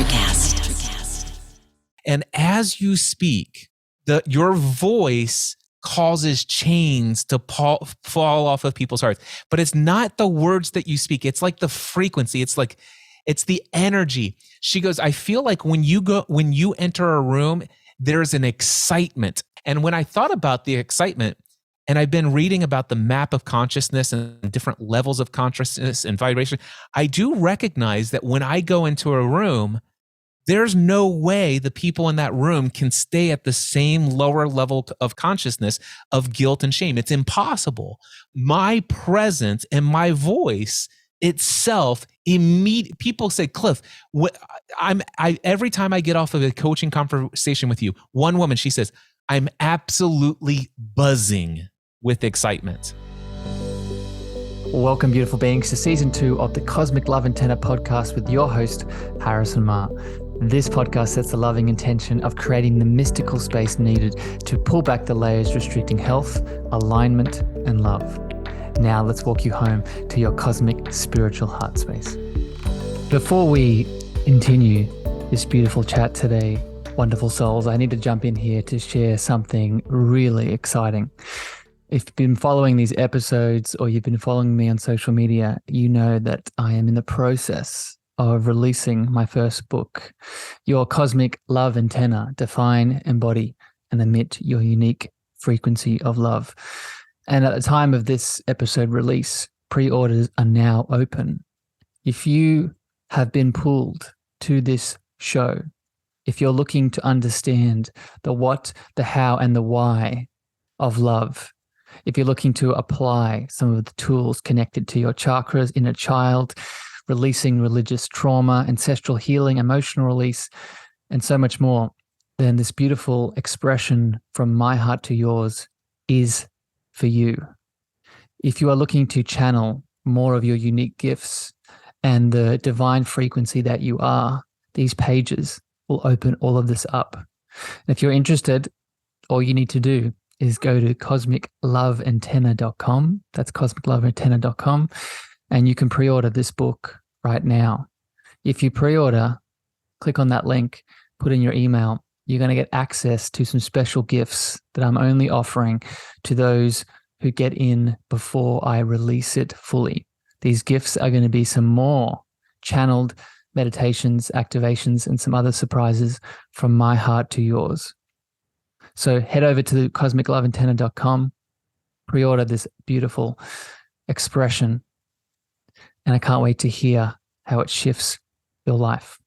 Electrocast. And as you speak, your voice causes chains to fall off of people's hearts. But it's not the words that you speak. It's like the frequency. It's the energy. She goes, I feel like when you enter a room, there's an excitement. And when I thought about the excitement, and I've been reading about the map of consciousness and different levels of consciousness and vibration, I do recognize that when I go into a room, there's no way the people in that room can stay at the same lower level of consciousness of guilt and shame. It's impossible. My presence and my voice itself, people say, Cliff, every time I get off of a coaching conversation with you, one woman, she says, I'm absolutely buzzing with excitement. Welcome, beautiful beings, to season 2 of the Cosmic Love Antenna podcast with your host, Harrison Ma. This podcast sets the loving intention of creating the mystical space needed to pull back the layers restricting health, alignment, and love. Now let's walk you home to your cosmic spiritual heart space. Before we continue this beautiful chat today, wonderful souls, I need to jump in here to share something really exciting. If you've been following these episodes or you've been following me on social media, you know that I am in the process of releasing my first book, Your Cosmic Love Antenna, Define, Embody, and Emit Your Unique Frequency of Love. And at the time of this episode release, pre-orders are now open. If you have been pulled to this show, if you're looking to understand the what, the how, and the why of love, if you're looking to apply some of the tools connected to your chakras, inner child, releasing religious trauma, ancestral healing, emotional release, and so much more, then this beautiful expression from my heart to yours is for you. If you are looking to channel more of your unique gifts and the divine frequency that you are, these pages will open all of this up. And if you're interested, all you need to do is go to cosmicloveantenna.com. That's cosmicloveantenna.com. And you can pre-order this book right now. If you pre-order, click on that link, put in your email, you're going to get access to some special gifts that I'm only offering to those who get in before I release it fully. These gifts are going to be some more channeled meditations, activations, and some other surprises from my heart to yours. So head over to cosmicloveantenna.com, pre-order this beautiful expression, and I can't wait to hear how it shifts your life.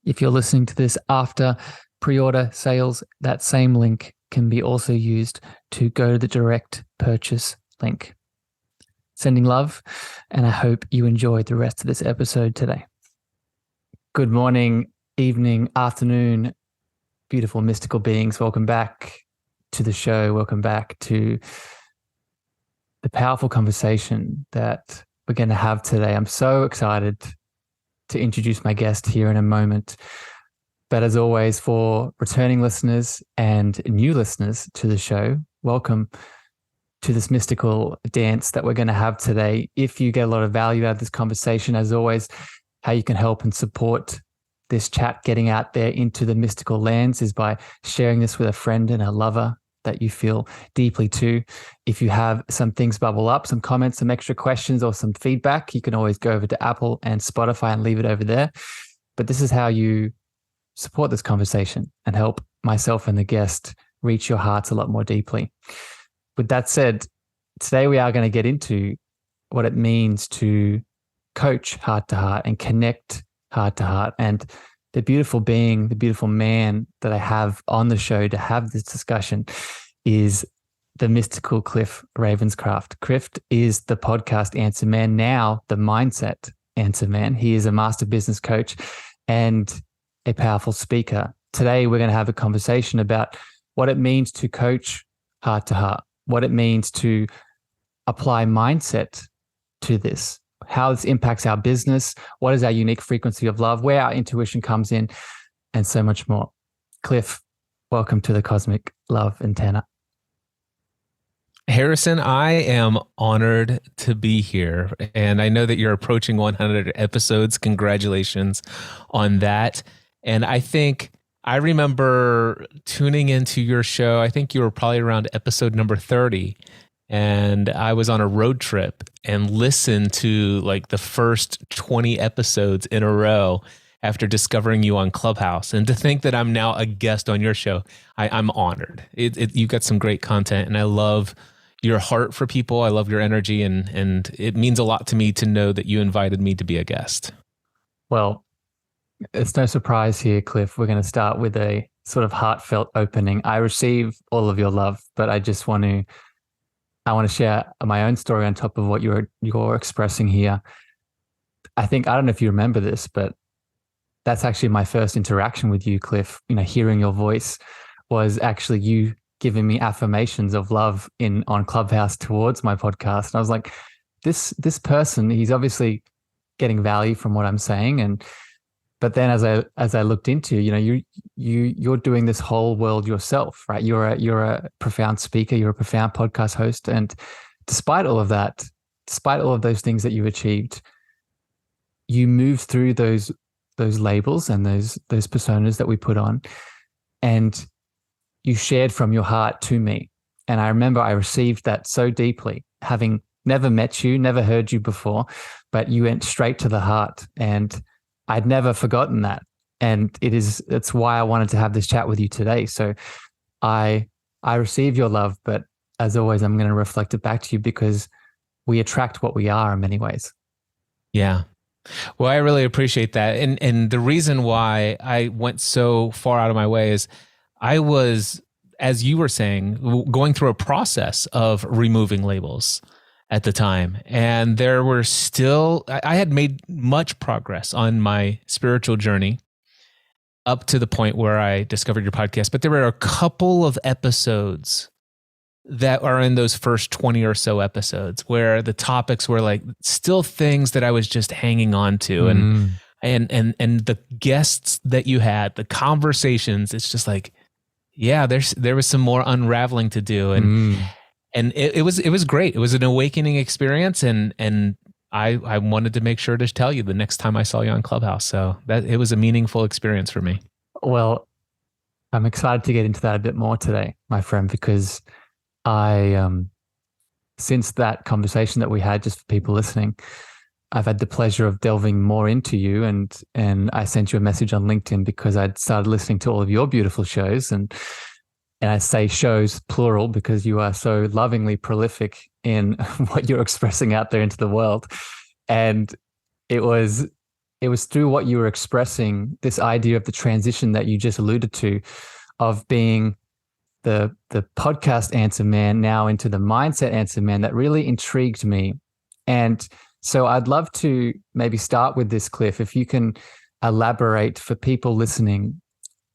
If you're listening to this after pre-order sales, that same link can be also used to go to the direct purchase link. Sending love, and I hope you enjoyed the rest of this episode today. Good morning, evening, afternoon, beautiful mystical beings. Welcome back to the show. Welcome back to the powerful conversation that we're going to have today. I'm so excited to introduce my guest here in a moment. But as always, for returning listeners and new listeners to the show, welcome to this mystical dance that we're going to have today. If you get a lot of value out of this conversation, as always, how you can help and support this chat getting out there into the mystical lands is by sharing this with a friend and a lover that you feel deeply to. If you have some things bubble up, some comments, some extra questions, or some feedback, you can always go over to Apple and Spotify and leave it over there. But this is how you support this conversation and help myself and the guest reach your hearts a lot more deeply. With that said, today we are going to get into what it means to coach heart to heart and connect heart to heart. And the beautiful being, the beautiful man that I have on the show to have this discussion is the mystical Cliff Ravenscraft. Cliff is the podcast answer man, now the mindset answer man. He is a master business coach and a powerful speaker. Today, we're going to have a conversation about what it means to coach heart to heart, what it means to apply mindset to this, how this impacts our business, what is our unique frequency of love, where our intuition comes in, and so much more. Cliff, welcome to the Cosmic Love Antenna. Harrison, I am honored to be here. And I know that you're approaching 100 episodes. Congratulations on that. And I remember tuning into your show. I think you were probably around episode number 30. And I was on a road trip and listened to like the first 20 episodes in a row after discovering you on Clubhouse. And to think that I'm now a guest on your show, I'm honored. You got some great content, and I love your heart for people. I love your energy, and it means a lot to me to know that you invited me to be a guest. Well, it's no surprise here, Cliff. We're going to start with a sort of heartfelt opening. I receive all of your love, but I want to share my own story on top of what you're expressing here. I don't know if you remember this, but that's actually my first interaction with you, Cliff. Hearing your voice was actually you giving me affirmations of love on Clubhouse towards my podcast. And I was like, this person, he's obviously getting value from what I'm saying. But then as I looked into, you're doing this whole world yourself, right? You're a profound speaker, you're a profound podcast host. And despite all of that, despite all of those things that you've achieved, you moved through those labels and those personas that we put on, and you shared from your heart to me. And I remember I received that so deeply, having never met you, never heard you before, but you went straight to the heart, and I'd never forgotten that. And it's why I wanted to have this chat with you today. So I receive your love, but as always, I'm going to reflect it back to you, because we attract what we are in many ways. Yeah. Well, I really appreciate that. And the reason why I went so far out of my way is I was, as you were saying, going through a process of removing labels at the time. And there were still, I had made much progress on my spiritual journey up to the point where I discovered your podcast. But there were a couple of episodes that are in those first 20 or so episodes where the topics were like still things that I was just hanging on to. And the guests that you had, the conversations, it's just like, yeah, there was some more unraveling to do. And it was great. It was an awakening experience. And I wanted to make sure to tell you the next time I saw you on Clubhouse. So that it was a meaningful experience for me. Well, I'm excited to get into that a bit more today, my friend, because since that conversation that we had, just for people listening, I've had the pleasure of delving more into you, and I sent you a message on LinkedIn because I'd started listening to all of your beautiful shows, and I say shows plural because you are so lovingly prolific in what you're expressing out there into the world. And it was through what you were expressing, this idea of the transition that you just alluded to, of being the podcast answer man now into the mindset answer man, that really intrigued me. And so I'd love to maybe start with this, Cliff, if you can elaborate for people listening,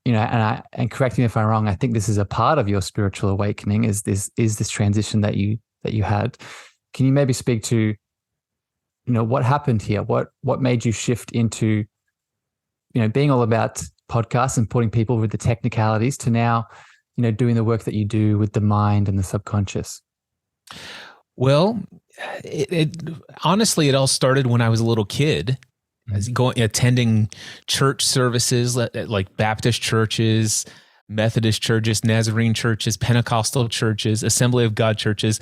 and correct me if I'm wrong, I think this is a part of your spiritual awakening, is this transition that you had. Can you maybe speak to, what happened here? What made you shift into, being all about podcasts and putting people with the technicalities to now, doing the work that you do with the mind and the subconscious? Well, honestly, it all started when I was a little kid. I was attending church services like Baptist churches, Methodist churches, Nazarene churches, Pentecostal churches, Assembly of God churches,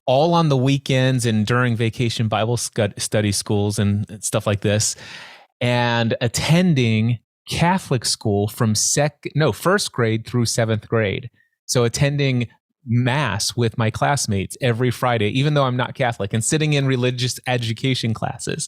all on the weekends and during vacation Bible study schools and stuff like this, and attending Catholic school from first grade through seventh grade. So attending Mass with my classmates every Friday, even though I'm not Catholic, and sitting in religious education classes.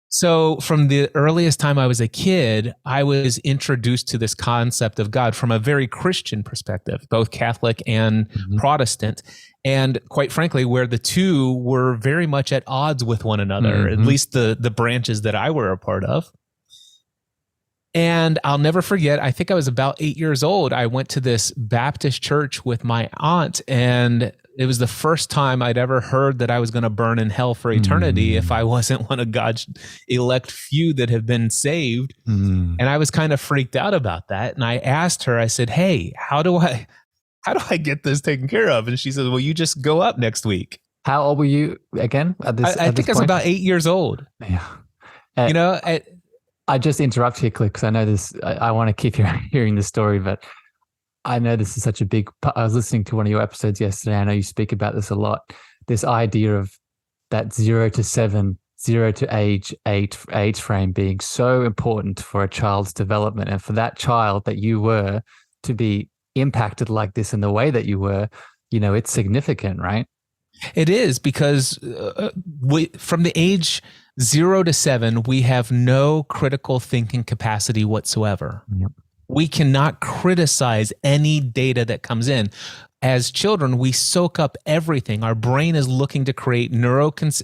So from the earliest time I was a kid, I was introduced to this concept of God from a very Christian perspective, both Catholic and Protestant. And quite frankly, where the two were very much at odds with one another, at least the branches that I were a part of. And I'll never forget, I think I was about 8 years old. I went to this Baptist church with my aunt, and it was the first time I'd ever heard that I was going to burn in hell for eternity if I wasn't one of God's elect few that have been saved. And I was kind of freaked out about that. And I asked her, I said, hey, how do I get this taken care of? And she said, well, you just go up next week. How old were you again? I think I was about 8 years old. Yeah. I just interrupt here, Cliff, because I know this. I want to keep hearing the story, but I know this is such a big. I was listening to one of your episodes yesterday. I know you speak about this a lot. This idea of that 0 to 7, 0 to age frame being so important for a child's development, and for that child that you were to be impacted like this in the way that you were, it's significant, right? It is, because from the age 0 to 7, we have no critical thinking capacity whatsoever. Yep. We cannot criticize any data that comes in. As children, we soak up everything. Our brain is looking to create neuroassociations,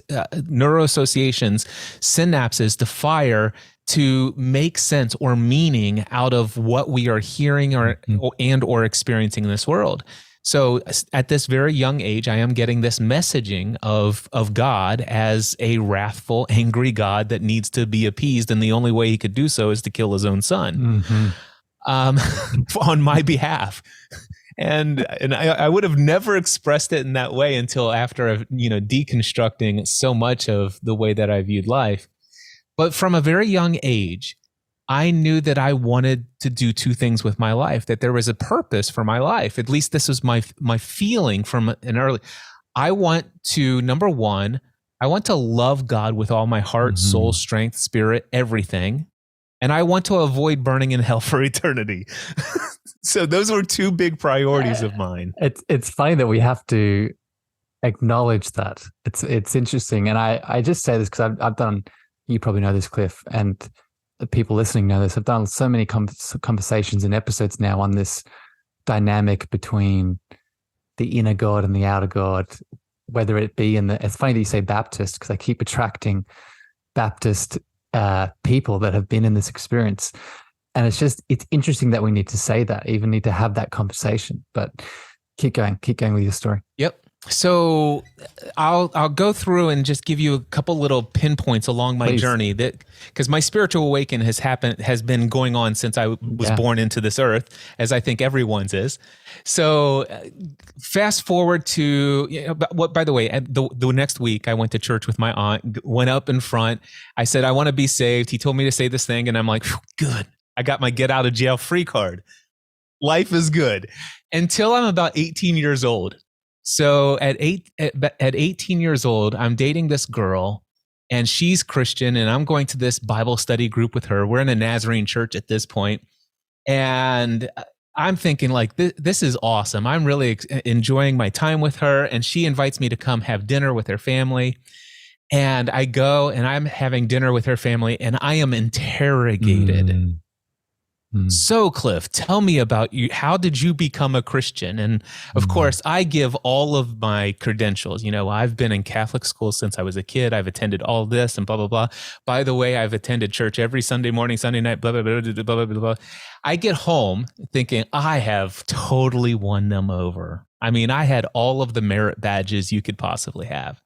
synapses to fire to make sense or meaning out of what we are hearing or experiencing in this world. So at this very young age, I am getting this messaging of God as a wrathful, angry God that needs to be appeased, and the only way he could do so is to kill his own son on my behalf. And I would have never expressed it in that way until after deconstructing so much of the way that I viewed life. But from a very young age, I knew that I wanted to do two things with my life, that there was a purpose for my life. At least this was my feeling from an early. I want to, number one, I want to love God with all my heart, soul, strength, spirit, everything. And I want to avoid burning in hell for eternity. So those were two big priorities of mine. It's funny that we have to acknowledge that. It's interesting. And I just say this because I've done, you probably know this, Cliff, and the people listening know this. I've done so many conversations and episodes now on this dynamic between the inner God and the outer God, whether it be it's funny that you say Baptist, because I keep attracting Baptist people that have been in this experience. And it's interesting that we need to say that, even need to have that conversation. But keep going with your story. Yep. So I'll go through and just give you a couple little pinpoints along my journey, that because my spiritual awakening has been going on since I was born into this earth, as I think everyone's is. So fast forward to by the way, the next week I went to church with my aunt, went up in front. I said, I want to be saved. He told me to say this thing, and I'm like, good. I got my get out of jail free card. Life is good. Until I'm about 18 years old. So at 18 years old, I'm dating this girl, and she's Christian, and I'm going to this Bible study group with her. We're in a Nazarene church at this point, and I'm thinking like, this is awesome. I'm really enjoying my time with her, and she invites me to come have dinner with her family. And I go, and I'm having dinner with her family, and I am interrogated. So, Cliff, tell me about you. How did you become a Christian? And of course, I give all of my credentials. I've been in Catholic school since I was a kid. I've attended all this and blah, blah, blah. By the way, I've attended church every Sunday morning, Sunday night, blah, blah, blah, blah, blah, blah, blah. I get home thinking I have totally won them over. I mean, I had all of the merit badges you could possibly have.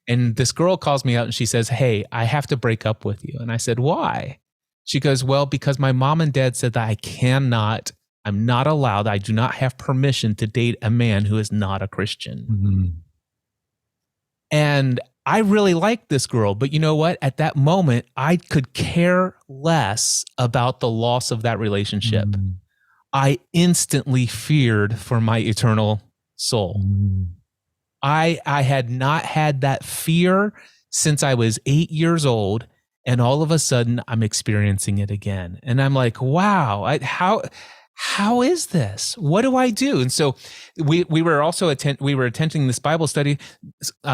And this girl calls me out and she says, hey, I have to break up with you. And I said, why? She goes, well, because my mom and dad said that I'm not allowed, I do not have permission to date a man who is not a Christian. And I really liked this girl, but you know what? At that moment, I could care less about the loss of that relationship. I instantly feared for my eternal soul. I had not had that fear since I was 8 years old. And all of a sudden, I'm experiencing it again. And I'm like, wow, how is this? What do I do? And so we were also attending this Bible study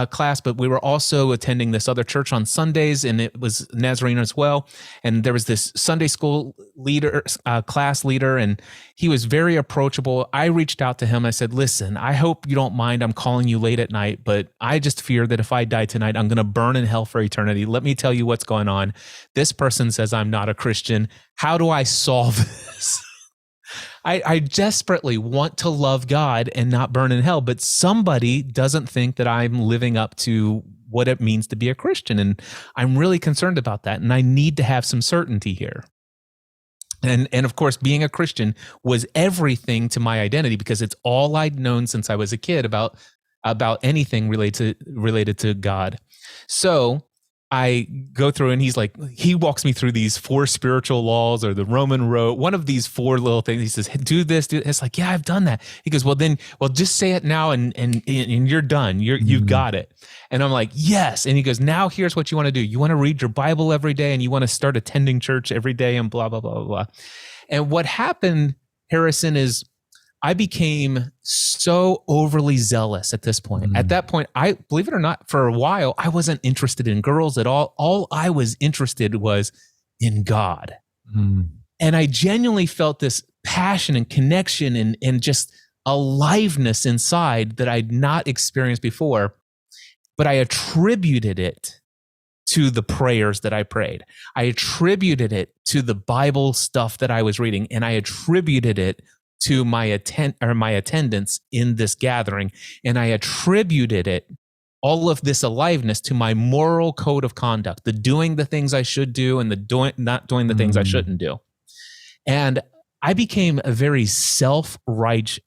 class, but we were also attending this other church on Sundays, and it was Nazarene as well. And there was this Sunday school leader, class leader, and he was very approachable. I reached out to him. I said, listen, I hope you don't mind. I'm calling you late at night, but I just fear that if I die tonight, I'm going to burn in hell for eternity. Let me tell you what's going on. This person says I'm not a Christian. How do I solve this? I desperately want to love God and not burn in hell, but somebody doesn't think that I'm living up to what it means to be a Christian. And I'm really concerned about that. And I need to have some certainty here. And of course, being a Christian was everything to my identity, because it's all I'd known since I was a kid about anything related to God. So I go through and he walks me through these 4 spiritual laws or the Roman road, one of these 4 little things. He says, do this, do this. It's like, yeah, I've done that. He goes, well, just say it now and you're done. You've got it. And I'm like, yes. And he goes, now here's what you want to do. You want to read your Bible every day and you want to start attending church every day and blah, blah, blah, blah, blah. And what happened, Harrison, is I became so overly zealous at this point. At that point, I believe it or not, for a while, I wasn't interested in girls at all. All I was interested was in God. And I genuinely felt this passion and connection and just aliveness inside that I'd not experienced before. But I attributed it to the prayers that I prayed. I attributed it to the Bible stuff that I was reading, and I attributed it to my attendance in this gathering. And I attributed it, all of this aliveness, to my moral code of conduct, the doing the things I should do and the not doing the things I shouldn't do. And I became a very self-righteous,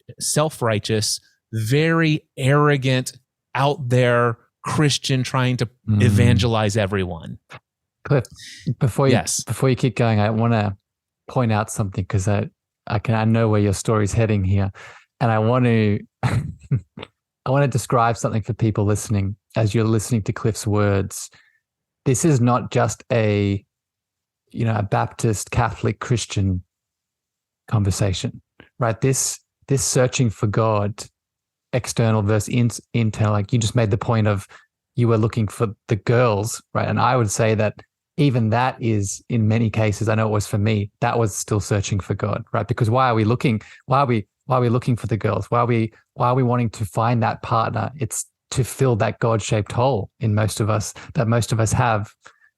very arrogant, out there Christian trying to evangelize everyone. Cliff, before you keep going, I want to point out something, because I know where your story's heading here, and I want to describe something for people listening as you're listening to Cliff's words. This is not just a Baptist, Catholic, Christian conversation, right? This searching for God, external versus internal. Like you just made the point of you were looking for the girls, right? And I would say that even that is, in many cases, I know it was for me, that was still searching for God, right? Because why are we looking? Why are we looking for the girls? Why are we wanting to find that partner? It's to fill that God-shaped hole in most of us have,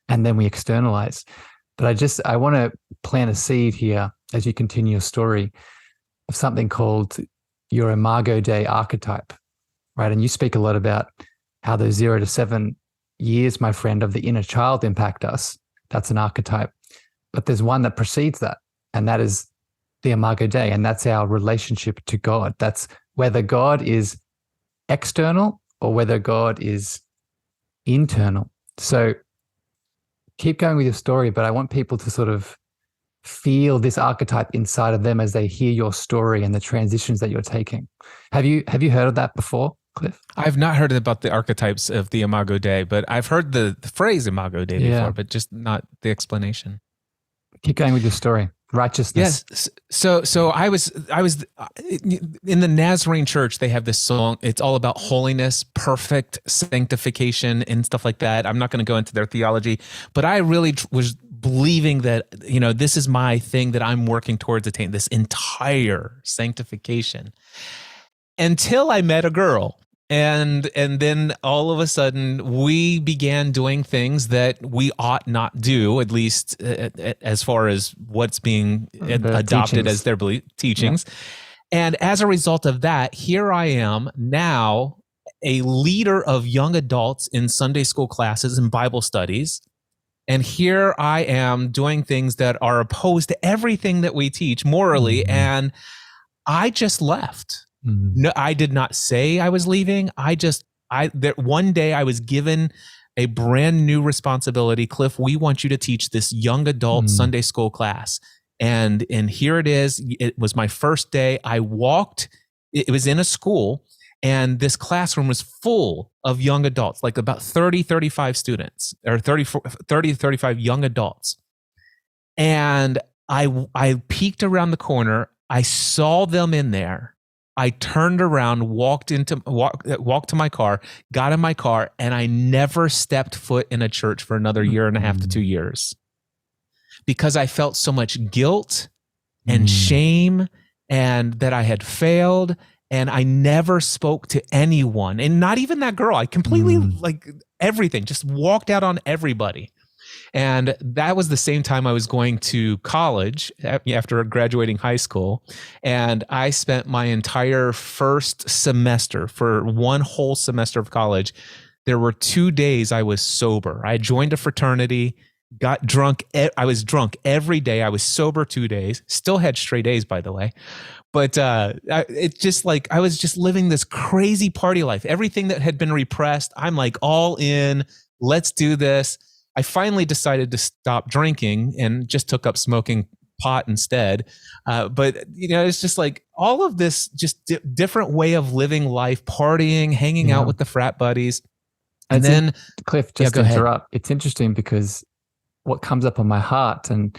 and then we externalize. But I want to plant a seed here as you continue your story of something called your Imago Dei archetype, right? And you speak a lot about how those 0 to 7 years, my friend, of the inner child impact us. That's an archetype. But there's one that precedes that, and that is the Imago Dei, and that's our relationship to God. That's whether God is external or whether God is internal. So keep going with your story, but I want people to sort of feel this archetype inside of them as they hear your story and the transitions that you're taking. Have you heard of that before, Cliff? I've not heard about the archetypes of the Imago Dei, but I've heard the phrase Imago Dei before, but just not the explanation. Keep going with your story. Righteousness. Yes. So I was in the Nazarene church. They have this song. It's all about holiness, perfect sanctification, and stuff like that. I'm not going to go into their theology, but I really was believing that, this is my thing that I'm working towards attaining, this entire sanctification, until I met a girl. And then all of a sudden we began doing things that we ought not do, at least as far as what's being adopted as their teachings. Yeah. And as a result of that, here I am now, a leader of young adults in Sunday school classes and Bible studies. And here I am doing things that are opposed to everything that we teach morally. And I just left. No, I did not say I was leaving. One day I was given a brand new responsibility. Cliff, we want you to teach this young adult Sunday school class. And here it is. It was my first day. I walked, it was in a school, and this classroom was full of young adults, like about 30, 35 students, or 30 to 35 young adults. And I peeked around the corner. I saw them in there. I turned around, walked to my car, got in my car, and I never stepped foot in a church for another year and a half to 2 years, because I felt so much guilt and shame, and that I had failed, and I never spoke to anyone, and not even that girl. I completely, like everything, just walked out on everybody. And that was the same time I was going to college after graduating high school. And I spent my entire first semester, for one whole semester of college, there were 2 days I was sober. I joined a fraternity, got drunk. I was drunk every day. I was sober 2 days, still had straight A's, by the way. But it's just like I was just living this crazy party life. Everything that had been repressed, I'm like all in, let's do this. I finally decided to stop drinking and just took up smoking pot instead. But it's just like all of this, just different way of living life, partying, hanging out with the frat buddies. And then Cliff, just to interrupt, it's interesting because what comes up on my heart, and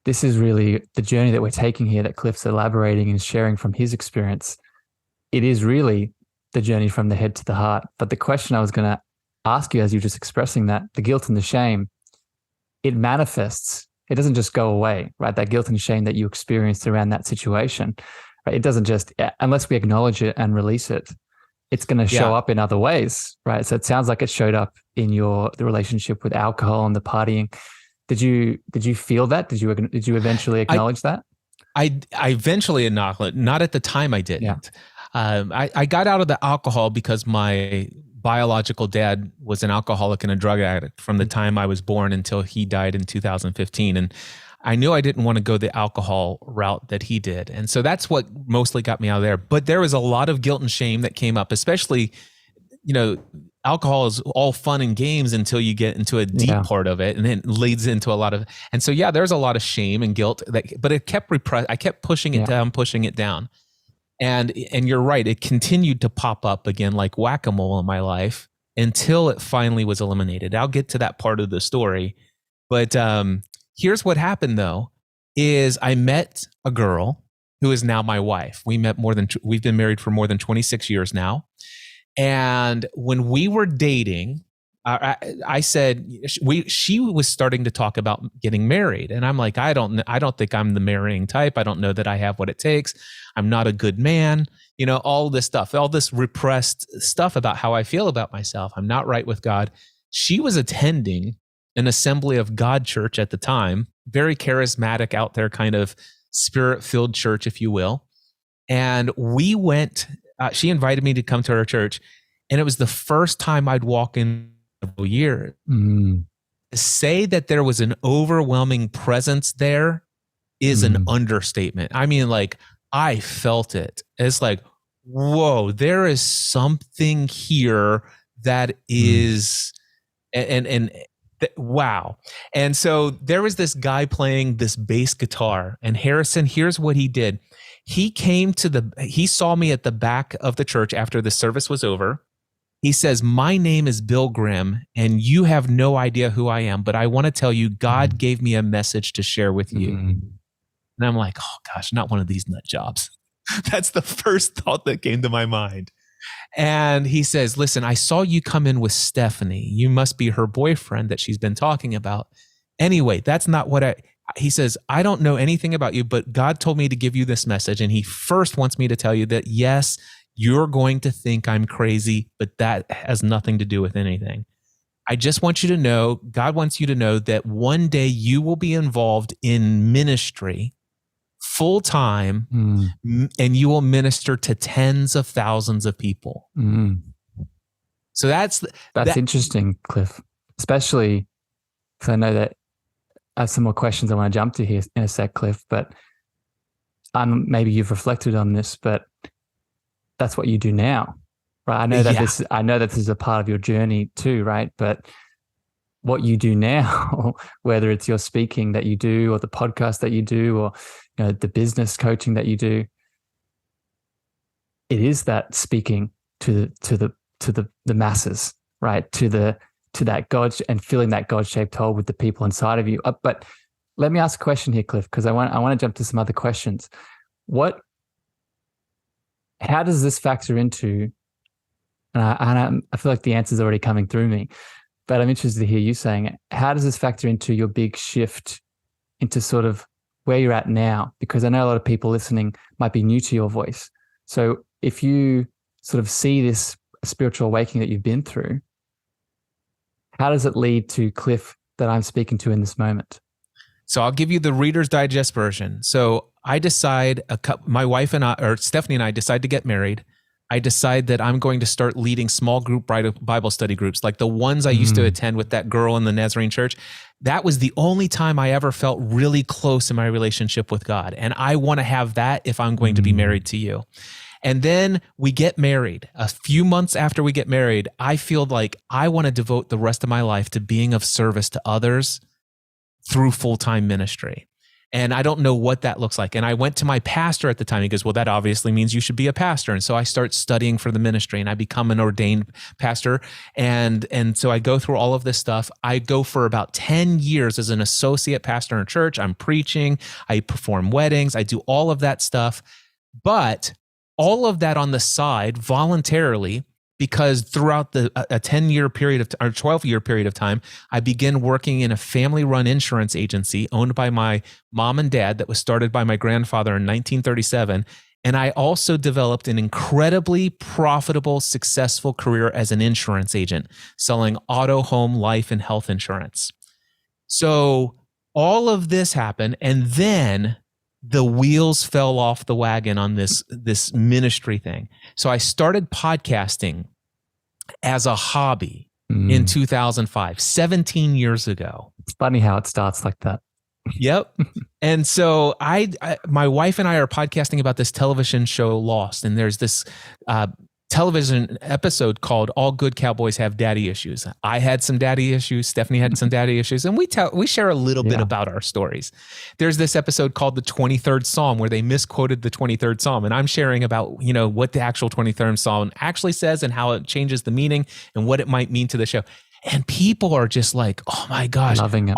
this is really the journey that we're taking here, that Cliff's elaborating and sharing from his experience. It is really the journey from the head to the heart. But the question I was going to ask you as you're just expressing that, the guilt and the shame, it manifests. It doesn't just go away, right? That guilt and shame that you experienced around that situation, right? It doesn't just, unless we acknowledge it and release it, it's going to show up in other ways, right? So it sounds like it showed up in the relationship with alcohol and the partying. Did you feel that? Did you eventually acknowledge that? I eventually acknowledged. Not at the time, I didn't. Yeah. I got out of the alcohol because my biological dad was an alcoholic and a drug addict from the time I was born until he died in 2015, and I knew I didn't want to go the alcohol route that he did. And so that's what mostly got me out of there. But there was a lot of guilt and shame that came up, especially, alcohol is all fun and games until you get into a deep part of it, and then it leads into a lot of, and so, there's a lot of shame and guilt but it kept I kept pushing it down. And you're right. It continued to pop up again, like whack-a-mole in my life until it finally was eliminated. I'll get to that part of the story. But, here's what happened though, is I met a girl who is now my wife. We've been married for more than 26 years now. And when we were dating, I said, she was starting to talk about getting married. And I'm like, I don't think I'm the marrying type. I don't know that I have what it takes. I'm not a good man. All this stuff, all this repressed stuff about how I feel about myself. I'm not right with God. She was attending an Assembly of God church at the time, very charismatic out there, kind of spirit-filled church, if you will. And we went, she invited me to come to her church, and it was the first time I'd walk in several years. To say that there was an overwhelming presence there is an understatement. I mean, like, I felt it. It's like, whoa, there is something here that is, wow. And so there was this guy playing this bass guitar, and Harrison, here's what he did. He saw me at the back of the church after the service was over. He says, my name is Bill Grimm, and you have no idea who I am, but I want to tell you, God gave me a message to share with you. And I'm like, oh gosh, not one of these nut jobs. That's the first thought that came to my mind. And he says, listen, I saw you come in with Stephanie. You must be her boyfriend that she's been talking about. Anyway, that's not what he says, I don't know anything about you, but God told me to give you this message. And he first wants me to tell you that, yes, you're going to think I'm crazy, but that has nothing to do with anything. I just want you to know, God wants you to know that one day you will be involved in ministry full time, and you will minister to tens of thousands of people. So that's interesting, Cliff, especially because I know that I have some more questions I want to jump to here in a sec, Cliff, but maybe you've reflected on this, but that's what you do now, right? I know that this is a part of your journey too, right? But what you do now, whether it's your speaking that you do, or the podcast that you do, or the business coaching that you do, it is that speaking to the masses, right? To that God, and filling that God-shaped hole with the people inside of you. But let me ask a question here, Cliff, because I want to jump to some other questions. How does this factor into? And I feel like the answer's already coming through me, but I'm interested to hear you saying it. How does this factor into your big shift into sort of where you're at now? Because I know a lot of people listening might be new to your voice. So if you sort of see this spiritual awakening that you've been through, how does it lead to Cliff that I'm speaking to in this moment? So I'll give you the Reader's Digest version. So I decide, my wife and Stephanie and I decide to get married. I decide that I'm going to start leading small group Bible study groups, like the ones I used to attend with that girl in the Nazarene church. That was the only time I ever felt really close in my relationship with God. And I want to have that if I'm going to be married to you. And then we get married. A few months after we get married, I feel like I want to devote the rest of my life to being of service to others through full-time ministry. And I don't know what that looks like. And I went to my pastor at the time. He goes, well, that obviously means you should be a pastor. And so I start studying for the ministry and I become an ordained pastor. And so I go through all of this stuff. I go for about 10 years as an associate pastor in a church. I'm preaching. I perform weddings. I do all of that stuff. But all of that on the side voluntarily, because throughout a 10-year period or 12-year period of time, I began working in a family-run insurance agency owned by my mom and dad that was started by my grandfather in 1937. And I also developed an incredibly profitable, successful career as an insurance agent, selling auto, home, life, and health insurance. So all of this happened, and then the wheels fell off the wagon on this ministry thing. So I started podcasting as a hobby in 2005, 17 years ago. It's funny how it starts like that. Yep. And so my wife and I are podcasting about this television show Lost, and there's this television episode called All Good Cowboys Have Daddy Issues. I had some daddy issues. Stephanie had some daddy issues. And we share a little bit about our stories. There's this episode called the 23rd Psalm where they misquoted the 23rd Psalm. And I'm sharing about, what the actual 23rd Psalm actually says and how it changes the meaning and what it might mean to the show. And people are just like, oh my gosh, loving it.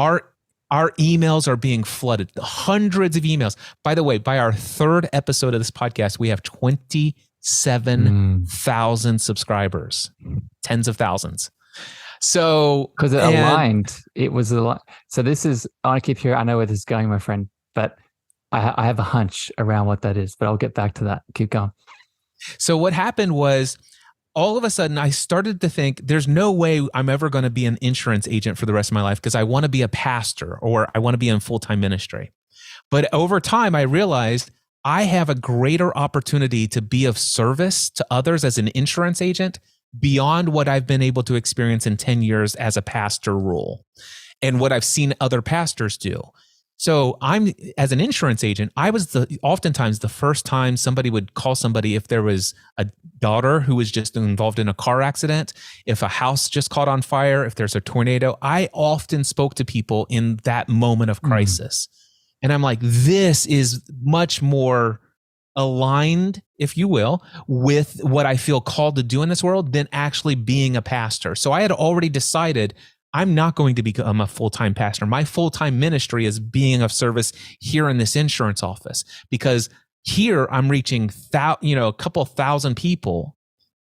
Our emails are being flooded, hundreds of emails. By the way, by our third episode of this podcast, we have 27,000 subscribers, tens of thousands. So because it aligned, it was a lot. So this is, I want to keep here. I know where this is going, my friend, but I have a hunch around what that is, but I'll get back to that. Keep going. So what happened was, all of a sudden I started to think there's no way I'm ever going to be an insurance agent for the rest of my life because I want to be a pastor or I want to be in full-time ministry. But over time, I realized I have a greater opportunity to be of service to others as an insurance agent beyond what I've been able to experience in 10 years as a pastor role and what I've seen other pastors do. So as an insurance agent, I was oftentimes the first time somebody would call somebody if there was a daughter who was just involved in a car accident, if a house just caught on fire, if there's a tornado. I often spoke to people in that moment of crisis. And I'm like, this is much more aligned, if you will, with what I feel called to do in this world than actually being a pastor. So I had already decided I'm not going to become a full-time pastor. My full-time ministry is being of service here in this insurance office, because here I'm reaching a couple thousand people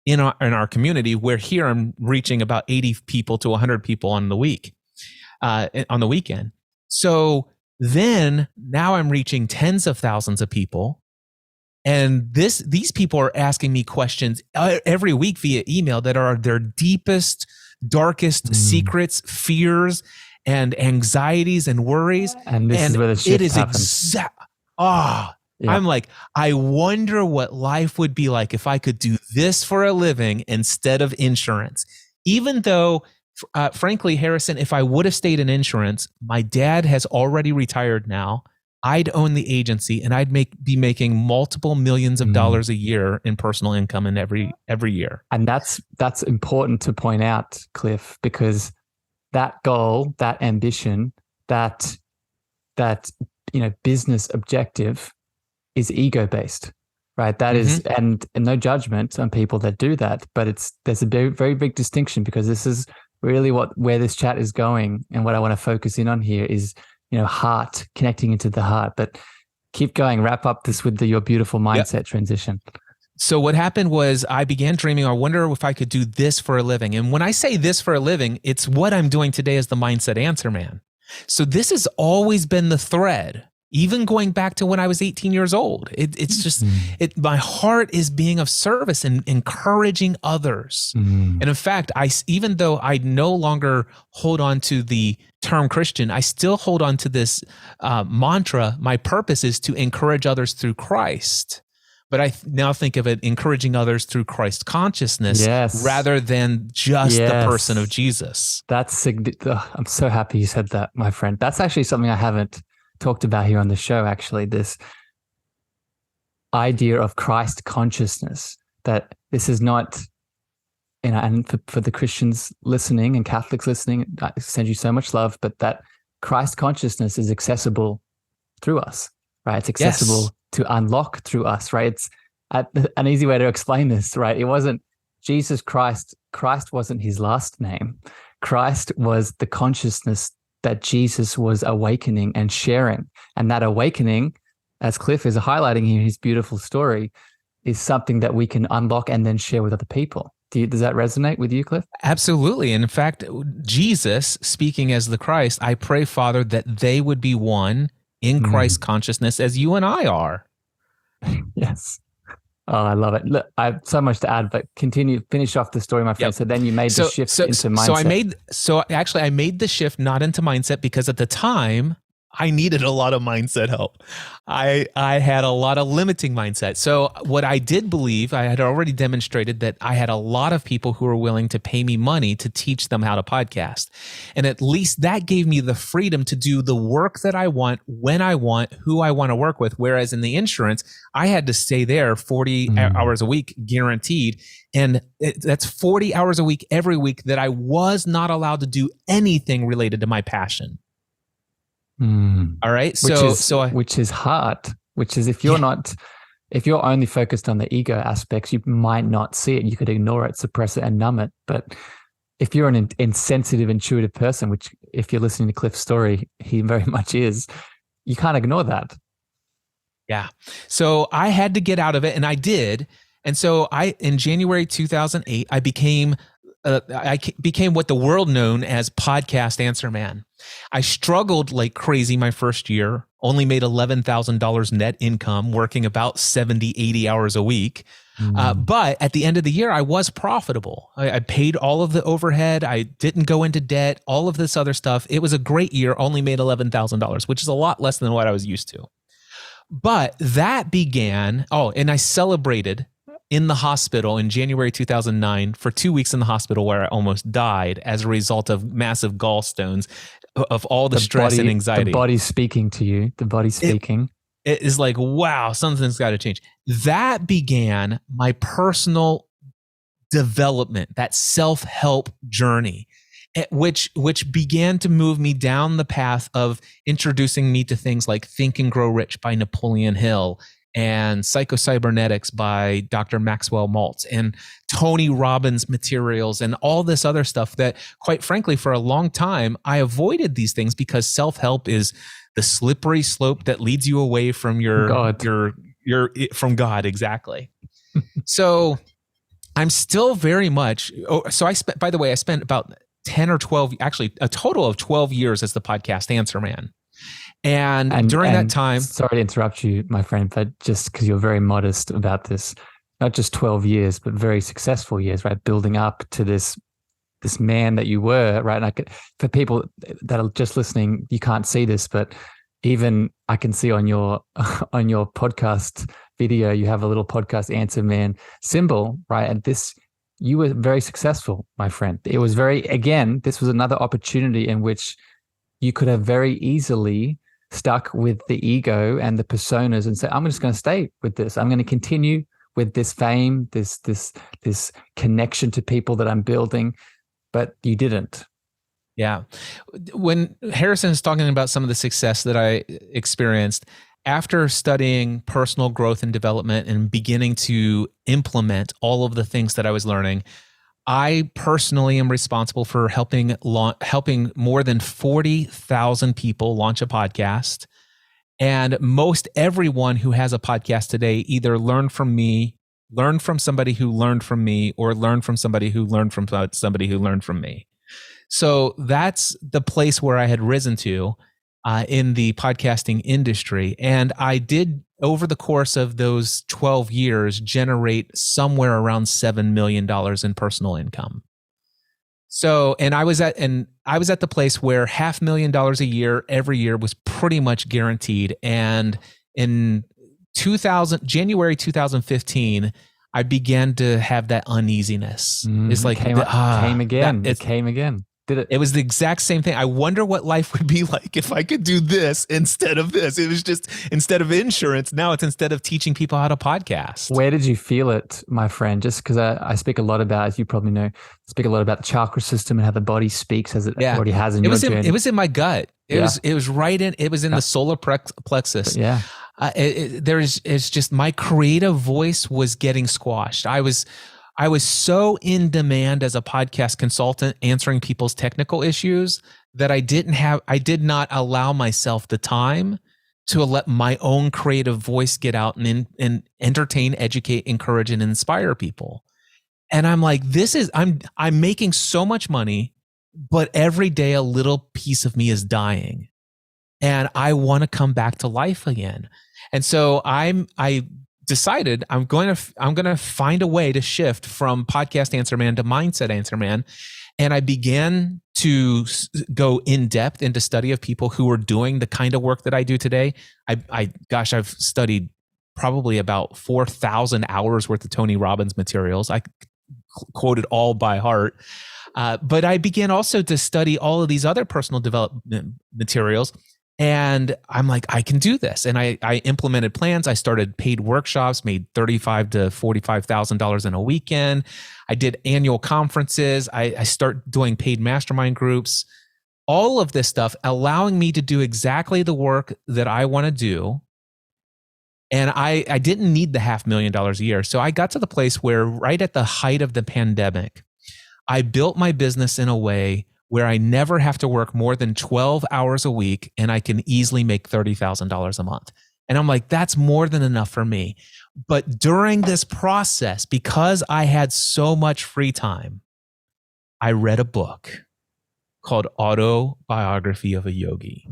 in our community, where here I'm reaching about 80 people to 100 people on the weekend. So then now I'm reaching tens of thousands of people. And these people are asking me questions every week via email that are their deepest, darkest secrets, fears, and anxieties and worries. And this is where the shift happens. I'm like, I wonder what life would be like if I could do this for a living instead of insurance. Even though, frankly, Harrison, if I would have stayed in insurance, my dad has already retired now. I'd own the agency and I'd be making multiple millions of dollars a year in personal income in every year. And that's important to point out, Cliff, because that goal, that ambition, that business objective is ego-based, right? That is, and no judgment on people that do that, but there's a very, very big distinction, because this is really where this chat is going, and what I want to focus in on here is heart, connecting into the heart. But keep going, wrap up this with your beautiful mindset transition. So what happened was I began dreaming, I wonder if I could do this for a living. And when I say this for a living, it's what I'm doing today as the Mindset Answer Man. So this has always been the thread, even going back to when I was 18 years old. It's just, my heart is being of service and encouraging others. And in fact, even though I no longer hold on to the term Christian, I still hold on to this mantra. My purpose is to encourage others through Christ. But I now think of it encouraging others through Christ consciousness rather than just the person of Jesus. I'm so happy you said that, my friend. That's actually something I haven't talked about here on the show, actually. idea of Christ consciousness, that this is not, and for the Christians listening and Catholics listening, I send you so much love, but that Christ consciousness is accessible through us, right? It's accessible to unlock through us, right? It's an easy way to explain this, right? It wasn't Jesus Christ. Christ wasn't his last name. Christ was the consciousness that Jesus was awakening and sharing. And that awakening, as Cliff is highlighting in his beautiful story, is something that we can unlock and then share with other people. Does that resonate with you, Cliff? Absolutely. And in fact, Jesus, speaking as the Christ, I pray, Father, that they would be one in Christ consciousness as you and I are. Yes. Oh, I love it. Look, I have so much to add, but finish off the story, my friend. Yep. So then you made the shift into mindset. I made the shift not into mindset because at the time I needed a lot of mindset help. I had a lot of limiting mindset. So what I did believe, I had already demonstrated that I had a lot of people who were willing to pay me money to teach them how to podcast. And at least that gave me the freedom to do the work that I want, when I want, who I want to work with. Whereas in the insurance, I had to stay there 40 hours a week guaranteed. And that's 40 hours a week every week that I was not allowed to do anything related to my passion. All right. Which is hard, which is if you're only focused on the ego aspects, you might not see it. You could ignore it, suppress it, and numb it. But if you're an insensitive, intuitive person, which if you're listening to Cliff's story, he very much is, you can't ignore that. Yeah. So I had to get out of it, and I did. And so in January 2008, I became what the world known as podcast answer man. I struggled like crazy my first year, only made $11,000 net income, working about 70, 80 hours a week. But at the end of the year, I was profitable. I paid all of the overhead. I didn't go into debt, all of this other stuff. It was a great year, only made $11,000, which is a lot less than what I was used to. But that began, and I celebrated in the hospital in January 2009 for 2 weeks in the hospital where I almost died as a result of massive gallstones, of all the stress and anxiety. The body's speaking to you. The body's speaking. It is like, wow, something's got to change. That began my personal development, that self-help journey, which began to move me down the path of introducing me to things like Think and Grow Rich by Napoleon Hill, and Psychocybernetics by Dr. Maxwell Maltz, and Tony Robbins materials, and all this other stuff that, quite frankly, for a long time, I avoided these things because self-help is the slippery slope that leads you away from from God. Exactly. So I'm still very much, I spent about 10 or 12, actually a total of 12 years as the podcast answer man. And during that time, sorry to interrupt you, my friend, but just because you're very modest about this, not just 12 years, but very successful years, right? Building up to this man that you were, right? And for people that are just listening, you can't see this, but even I can see on your podcast video, you have a little podcast answer man symbol, right? And you were very successful, my friend. It was this was another opportunity in which you could have very easily stuck with the ego and the personas and say, I'm just going to stay with this. I'm going to continue with this fame, this connection to people that I'm building, but you didn't. Yeah. When Harrison is talking about some of the success that I experienced after studying personal growth and development and beginning to implement all of the things that I was learning, I personally am responsible for helping more than 40,000 people launch a podcast. And most everyone who has a podcast today either learned from me, learned from somebody who learned from me, or learned from somebody who learned from somebody who learned from me. So that's the place where I had risen to in the podcasting industry. And I did, over the course of those 12 years, generate somewhere around $7 million in personal income. So, and I was at the place where $500,000 a year, every year, was pretty much guaranteed. And in January 2015, I began to have that uneasiness. It's like it came again. Did it? It was the exact same thing. I wonder what life would be like if I could do this instead of this. It was just instead of insurance, now it's instead of teaching people how to podcast. Where did you feel it, my friend? Just because I speak a lot about, as you probably know, speak a lot about the chakra system and how the body speaks as it already has in your journey. It was in my gut. It was right in. It was in the solar plexus. Yeah. It's just my creative voice was getting squashed. I was so in demand as a podcast consultant answering people's technical issues that I did not allow myself the time to let my own creative voice get out and entertain, educate, encourage, and inspire people. And I'm like, I'm making so much money, but every day a little piece of me is dying. And I want to come back to life again. And so I decided I'm going to find a way to shift from podcast answer man to mindset answer man. And I began to go in depth into study of people who were doing the kind of work that I do today. I've studied probably about 4,000 hours worth of Tony Robbins materials. I quote it all by heart. But I began also to study all of these other personal development materials. And I'm like, I can do this. And I implemented plans. I started paid workshops, made $35,000 to $45,000 in a weekend. I did annual conferences. I start doing paid mastermind groups, all of this stuff, allowing me to do exactly the work that I want to do. And I didn't need the $500,000 a year. So I got to the place where right at the height of the pandemic, I built my business in a way where I never have to work more than 12 hours a week and I can easily make $30,000 a month. And I'm like, that's more than enough for me. But during this process, because I had so much free time, I read a book called Autobiography of a Yogi.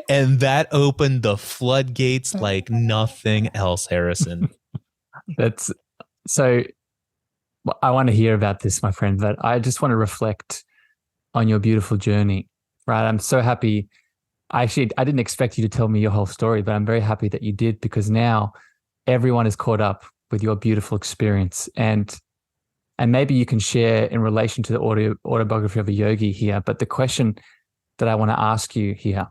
And that opened the floodgates like nothing else, Harrison. That's so. I want to hear about this, my friend, but I just want to reflect on your beautiful journey, right? I'm so happy. I didn't expect you to tell me your whole story, but I'm very happy that you did, because now everyone is caught up with your beautiful experience. And maybe you can share in relation to the autobiography of a yogi here, but the question that I want to ask you here,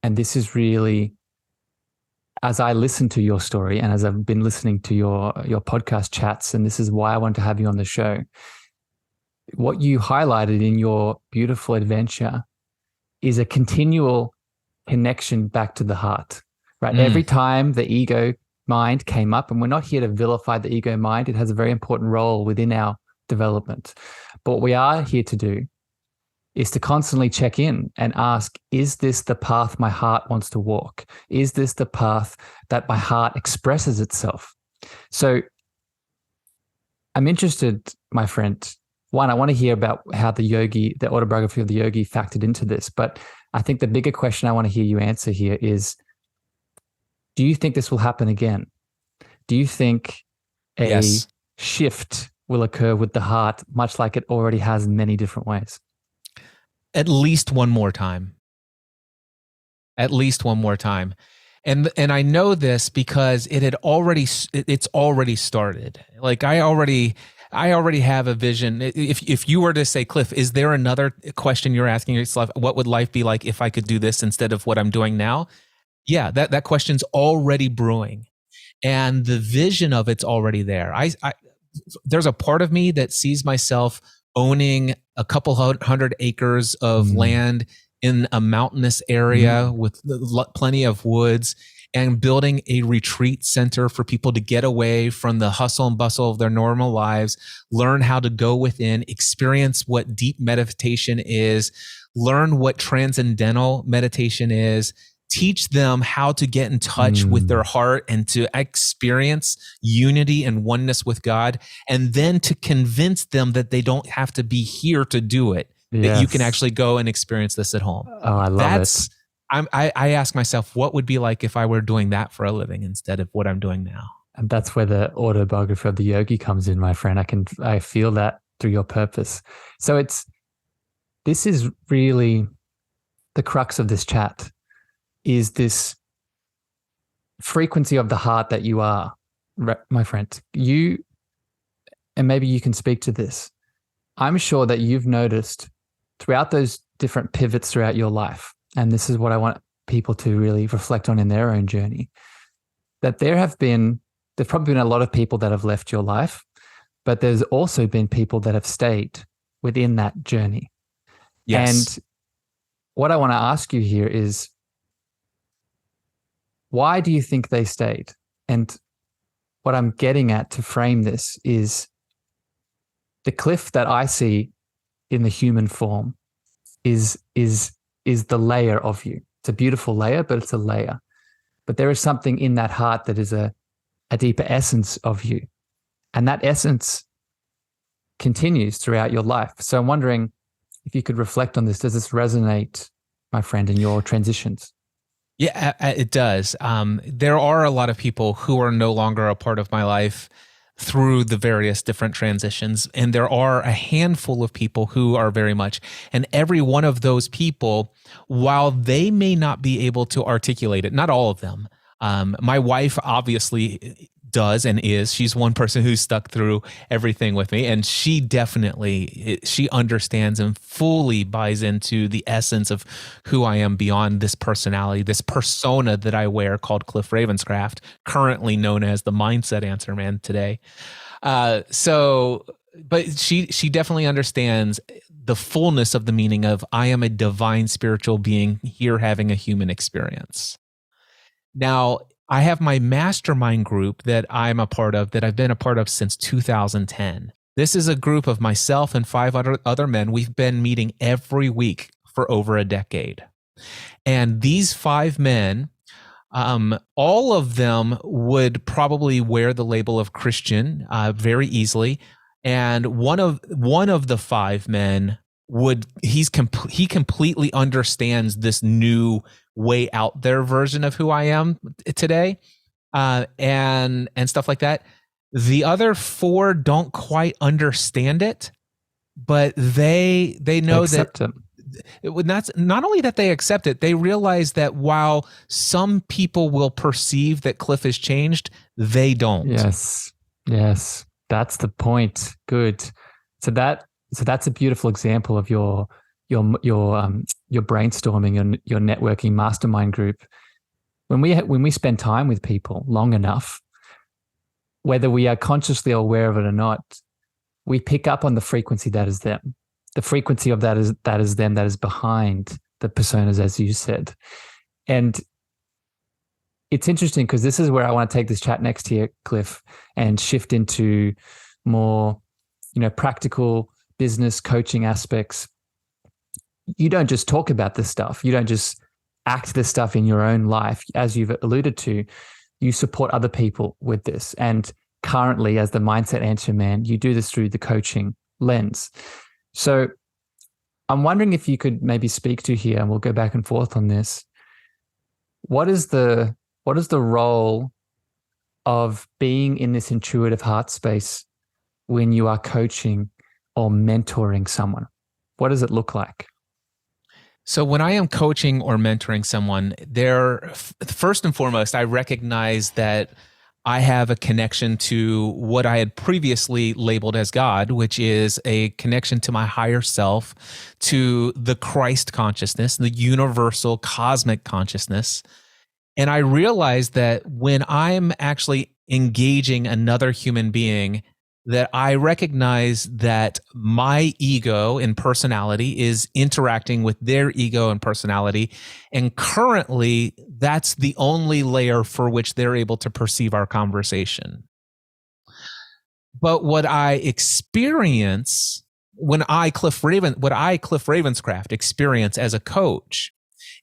and this is really, as I listen to your story and as I've been listening to your podcast chats, and this is why I want to have you on the show, what you highlighted in your beautiful adventure is a continual connection back to the heart, right? Every time the ego mind came up, and we're not here to vilify the ego mind, it has a very important role within our development. But what we are here to do is to constantly check in and ask, is this the path my heart wants to walk? Is this the path that my heart expresses itself? So I'm interested, my friend. One, I want to hear about how the autobiography of the yogi factored into this. But I think the bigger question I want to hear you answer here is, do you think this will happen again? Do you think a shift will occur with the heart, much like it already has in many different ways? At least one more time. At least one more time. And I know this because it's already started. Like I already have a vision. If you were to say, Cliff, is there another question you're asking yourself? What would life be like if I could do this instead of what I'm doing now? Yeah, that question's already brewing, and the vision of it's already there. There's a part of me that sees myself owning a couple 100 acres of land in a mountainous area with plenty of woods, and building a retreat center for people to get away from the hustle and bustle of their normal lives, learn how to go within, experience what deep meditation is, learn what transcendental meditation is, teach them how to get in touch with their heart and to experience unity and oneness with God, and then to convince them that they don't have to be here to do it, that you can actually go and experience this at home. Oh, I love it. I ask myself, what would be like if I were doing that for a living instead of what I'm doing now? And that's where the autobiography of the yogi comes in, my friend. I feel that through your purpose. So this is really the crux of this chat, is this frequency of the heart that you are, my friend. And maybe you can speak to this. I'm sure that you've noticed throughout those different pivots throughout your life, and this is what I want people to really reflect on in their own journey, that there's probably been a lot of people that have left your life, but there's also been people that have stayed within that journey. Yes. And what I want to ask you here is, why do you think they stayed? And what I'm getting at to frame this is the Cliff that I see in the human form is the layer of you. It's a beautiful layer, but it's a layer. But there is something in that heart that is a deeper essence of you. And that essence continues throughout your life. So I'm wondering if you could reflect on this. Does this resonate, my friend, in your transitions? Yeah, it does. There are a lot of people who are no longer a part of my life through the various different transitions. And there are a handful of people who are very much. And every one of those people, while they may not be able to articulate it, not all of them. My wife obviously does and is. She's one person who's stuck through everything with me, and she definitely she understands and fully buys into the essence of who I am beyond this personality, this persona that I wear called Cliff Ravenscraft, currently known as the Mindset Answer Man today. But she definitely understands the fullness of the meaning of I am a divine spiritual being here having a human experience. Now, I have my mastermind group that I'm a part of, that I've been a part of since 2010. This is a group of myself and 5 other men. We've been meeting every week for over a decade. And these 5 men, all of them would probably wear the label of Christian very easily. And one of the 5 men he completely understands this new way out there version of who I am today, and stuff like that. The other 4 don't quite understand it, but they know that not only that they accept it, they realize that while some people will perceive that Cliff has changed, they don't. Yes, that's the point. Good. So that's a beautiful example of your brainstorming and your networking mastermind group. When we spend time with people long enough, whether we are consciously aware of it or not, we pick up on the frequency that is them, the frequency of that is them, that is behind the personas, as you said. And it's interesting because this is where I want to take this chat next here, Cliff, and shift into more, practical business coaching aspects. You don't just talk about this stuff. You don't just act this stuff in your own life. As you've alluded to, you support other people with this. And currently, as the Mindset Answer Man, you do this through the coaching lens. So I'm wondering if you could maybe speak to here, and we'll go back and forth on this. What is the role of being in this intuitive heart space when you are coaching or mentoring someone? What does it look like? So when I am coaching or mentoring someone, first and foremost, I recognize that I have a connection to what I had previously labeled as God, which is a connection to my higher self, to the Christ consciousness, the universal cosmic consciousness. And I realize that when I'm actually engaging another human being, that I recognize that my ego and personality is interacting with their ego and personality. And currently, that's the only layer for which they're able to perceive our conversation. But what I experience what I, Cliff Ravenscraft, experience as a coach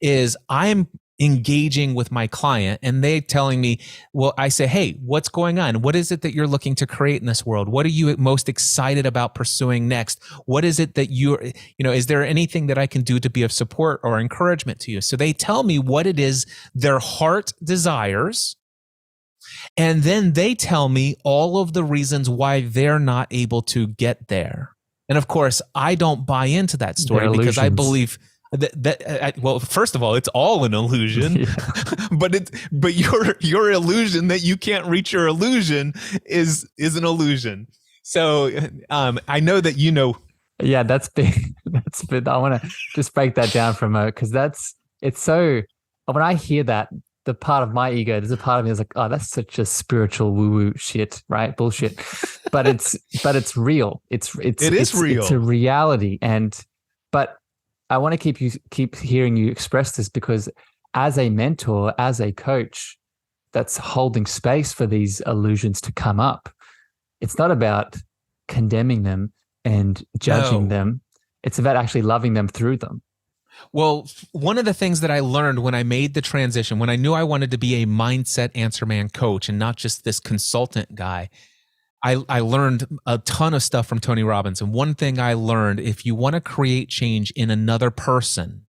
is I'm engaging with my client and they telling me, well, I say, hey, what's going on? What is it that you're looking to create in this world? What are you most excited about pursuing next? What is it that is there anything that I can do to be of support or encouragement to you? So they tell me what it is their heart desires. And then they tell me all of the reasons why they're not able to get there. And of course, I don't buy into that story because I believe well, first of all, it's all an illusion, yeah. but your illusion that you can't reach your illusion is an illusion. So I know that Yeah, that's big. That's big. I want to just break that down for a moment because it's so, when I hear that, the part of my ego, there's a part of me that's like, oh, that's such a spiritual woo-woo shit, right? Bullshit. But it's real. It is It's a real. reality. But I want to keep hearing you express this because as a mentor, as a coach, that's holding space for these illusions to come up. It's not about condemning them and judging No. them. It's about actually loving them through them. Well, one of the things that I learned when I made the transition, when I knew I wanted to be a mindset answer man coach and not just this consultant guy, I learned a ton of stuff from Tony Robbins. And one thing I learned, if you want to create change in another person,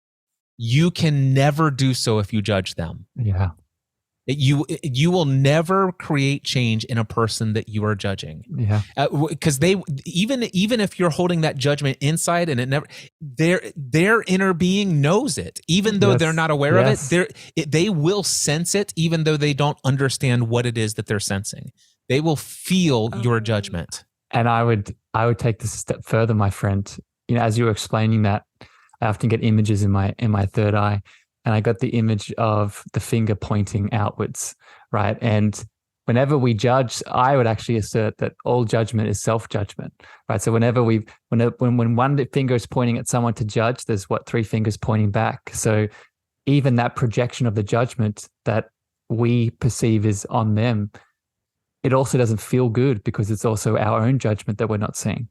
you can never do so if you judge them. Yeah. You will never create change in a person that you are judging. Yeah. Because they even if you're holding that judgment inside and it never their inner being knows it, even though they're not aware of it. They will sense it, even though they don't understand what it is that they're sensing. They will feel your judgment. And I would take this a step further, my friend. As you were explaining that, I often get images in my third eye. And I got the image of the finger pointing outwards, right? And whenever we judge, I would actually assert that all judgment is self-judgment, right? So when one finger is pointing at someone to judge, there's three fingers pointing back. So even that projection of the judgment that we perceive is on them, it also doesn't feel good because it's also our own judgment that we're not seeing.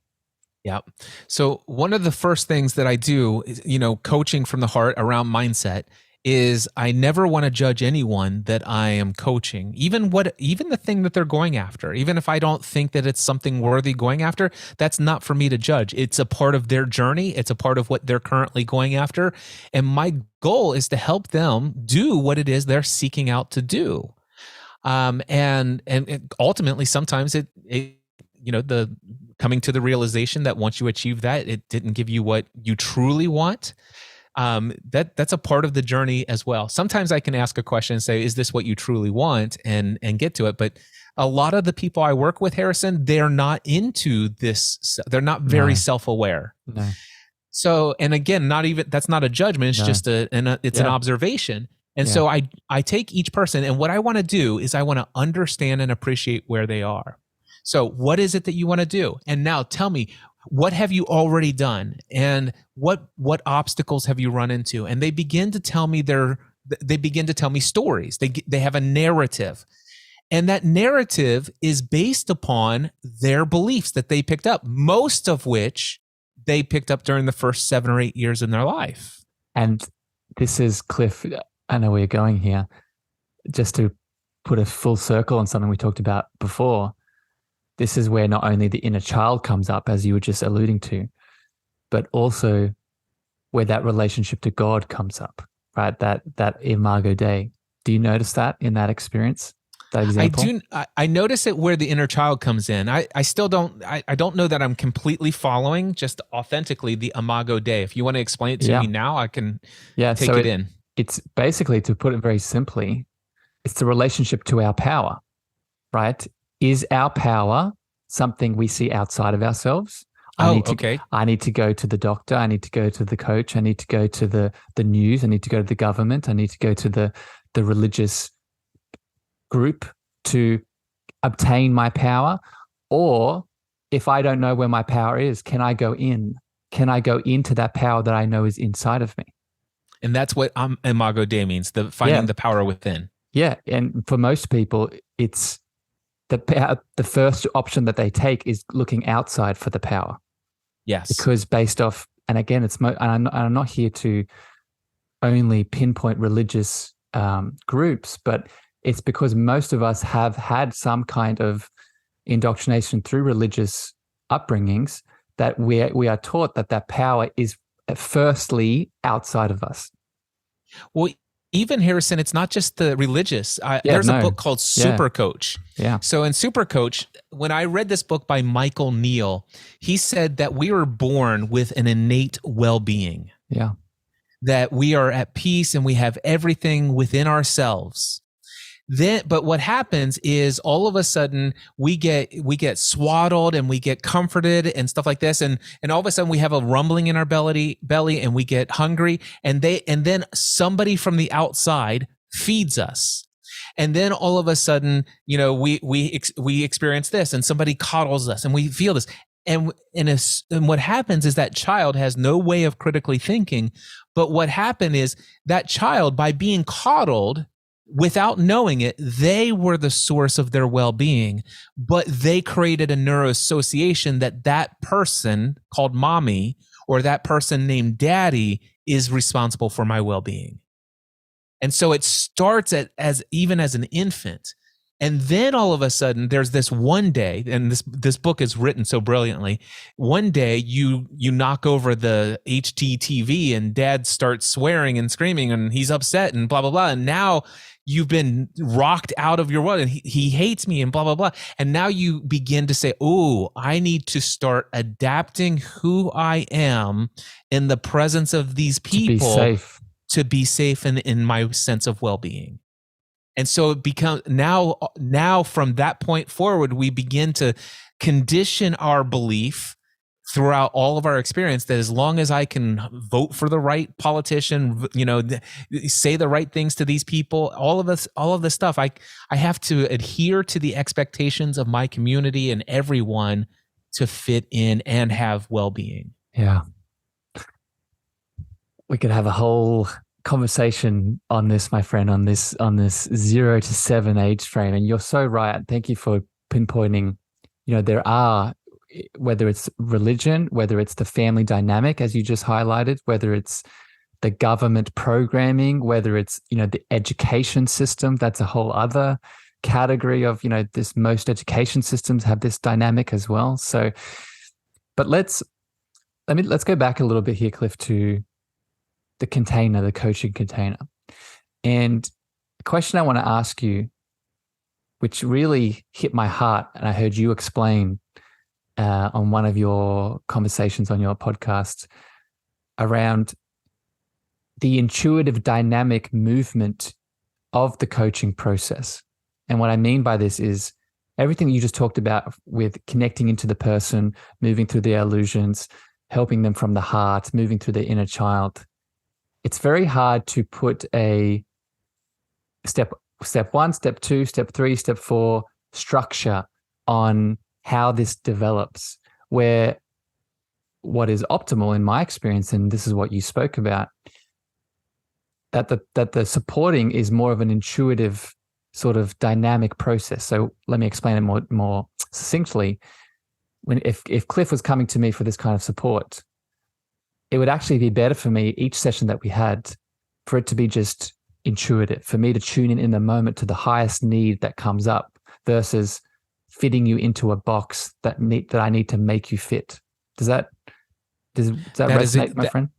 Yeah. So one of the first things that I do is, coaching from the heart around mindset is I never want to judge anyone that I am coaching, even the thing that they're going after. Even if I don't think that it's something worthy going after, that's not for me to judge. It's a part of their journey. It's a part of what they're currently going after. And my goal is to help them do what it is they're seeking out to do. And ultimately, sometimes the coming to the realization that once you achieve that, it didn't give you what you truly want. That's a part of the journey as well. Sometimes I can ask a question and say, is this what you truly want? And get to it. But a lot of the people I work with, Harrison, they're not into this. They're not very self-aware. No. So, and again, that's not a judgment. It's just an observation. And so I take each person, and what I want to do is I want to understand and appreciate where they are. So what is it that you want to do? And now tell me, what have you already done? And what obstacles have you run into? And they begin to tell me stories. They have a narrative. And that narrative is based upon their beliefs that they picked up, most of which they picked up during the first 7 or 8 years in their life. And this is, Cliff, I know where you're going here. Just to put a full circle on something we talked about before, this is where not only the inner child comes up, as you were just alluding to, but also where that relationship to God comes up, right? That Imago Dei. Do you notice that in that experience, that example? I do. I notice it where the inner child comes in. I still don't. I don't know that I'm completely following just authentically the Imago Dei. If you want to explain it to me now, I can take it in. It's basically, to put it very simply, it's the relationship to our power, right? Is our power something we see outside of ourselves? I need to go to the doctor. I need to go to the coach. I need to go to the news. I need to go to the government. I need to go to the religious group to obtain my power. Or if I don't know where my power is, can I go in? Can I go into that power that I know is inside of me? And that's what Imago Dei means, finding the power within. Yeah. And for most people, it's the first option that they take is looking outside for the power. Yes. Because based off, and again, I'm not here to only pinpoint religious groups, but it's because most of us have had some kind of indoctrination through religious upbringings that we are taught that power is firstly outside of us. Well, even Harrison, it's not just the religious. There's a book called Super Coach. Yeah. So in Super Coach, when I read this book by Michael Neal, he said that we were born with an innate well-being. Yeah. That we are at peace and we have everything within ourselves. But what happens is all of a sudden we get swaddled and we get comforted and stuff like this, and all of a sudden we have a rumbling in our belly, and we get hungry, and then somebody from the outside feeds us. And then all of a sudden, we experience this, and somebody coddles us, and we feel this. And what happens is that child has no way of critically thinking. But what happened is that child, by being coddled, without knowing it, they were the source of their well-being. But they created a neuroassociation that person called mommy, or that person named daddy, is responsible for my well-being. And so it starts as an infant. And then all of a sudden there's this one day, and this book is written so brilliantly. One day you knock over the HD TV and dad starts swearing and screaming and he's upset and blah, blah, blah. And now you've been rocked out of your world and he hates me and blah, blah, blah. And now you begin to say, oh, I need to start adapting who I am in the presence of these people to be safe in my sense of well-being. And so it becomes now from that point forward, we begin to condition our belief throughout all of our experience that as long as I can vote for the right politician, say the right things to these people, all of this stuff, I have to adhere to the expectations of my community and everyone to fit in and have well-being. Yeah. We could have a whole conversation on this, my friend, on this 0 to 7 age frame. And you're so right. Thank you for pinpointing, there are, whether it's religion, whether it's the family dynamic, as you just highlighted, whether it's the government programming, whether it's, the education system, that's a whole other category of, most education systems have this dynamic as well. So, but let's go back a little bit here, Cliff, to the container, the coaching container. And the question I want to ask you, which really hit my heart, and I heard you explain on one of your conversations on your podcast, around the intuitive dynamic movement of the coaching process. And what I mean by this is everything you just talked about with connecting into the person, moving through the illusions, helping them from the heart, moving through the inner child. It's very hard to put a step 1, step 2, step 3, step 4 structure on how this develops, where what is optimal in my experience, and this is what you spoke about, that the supporting is more of an intuitive sort of dynamic process. So let me explain it more succinctly. If Cliff was coming to me for this kind of support, it would actually be better for me, each session that we had, for it to be just intuitive, for me to tune in the moment to the highest need that comes up versus fitting you into a box that I need to make you fit. Does that resonate, my friend?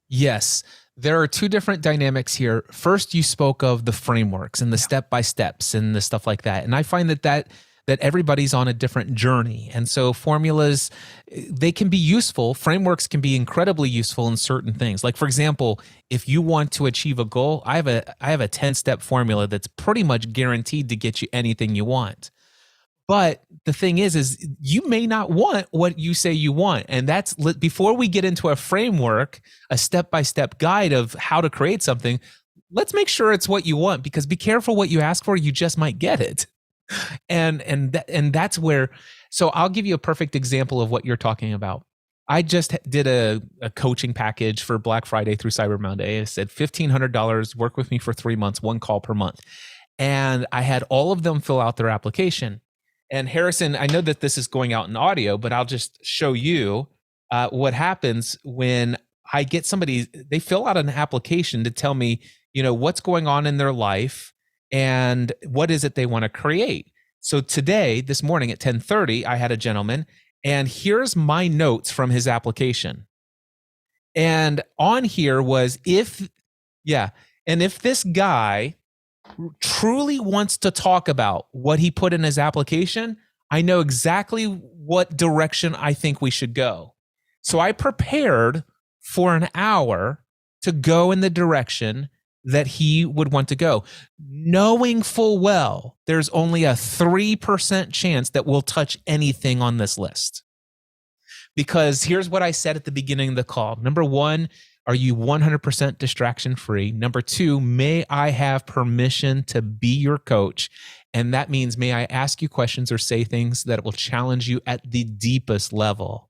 Yes. There are two different dynamics here. First, you spoke of the frameworks and the step-by-steps and the stuff like that. And I find that everybody's on a different journey. And so formulas, they can be useful. Frameworks can be incredibly useful in certain things. Like, for example, if you want to achieve a goal, I have a 10-step formula that's pretty much guaranteed to get you anything you want. But the thing is you may not want what you say you want. And that's, before we get into a framework, a step-by-step guide of how to create something, let's make sure it's what you want, because be careful what you ask for, you just might get it. And that's where, so I'll give you a perfect example of what you're talking about. I just did a coaching package for Black Friday through Cyber Monday. I said $1,500, work with me for 3 months, 1 call per month. And I had all of them fill out their application. And Harrison, I know that this is going out in audio, but I'll just show you what happens when I get somebody, they fill out an application to tell me, what's going on in their life and what is it they want to create. So today, this morning at 10:30, I had a gentleman, and here's my notes from his application. And on here was, if this guy truly wants to talk about what he put in his application, I know exactly what direction I think we should go. So I prepared for an hour to go in the direction that he would want to go, knowing full well there's only a 3% chance that we'll touch anything on this list. Because here's what I said at the beginning of the call. Number one, are you 100% distraction free? Number two, may I have permission to be your coach? And that means, may I ask you questions or say things that will challenge you at the deepest level?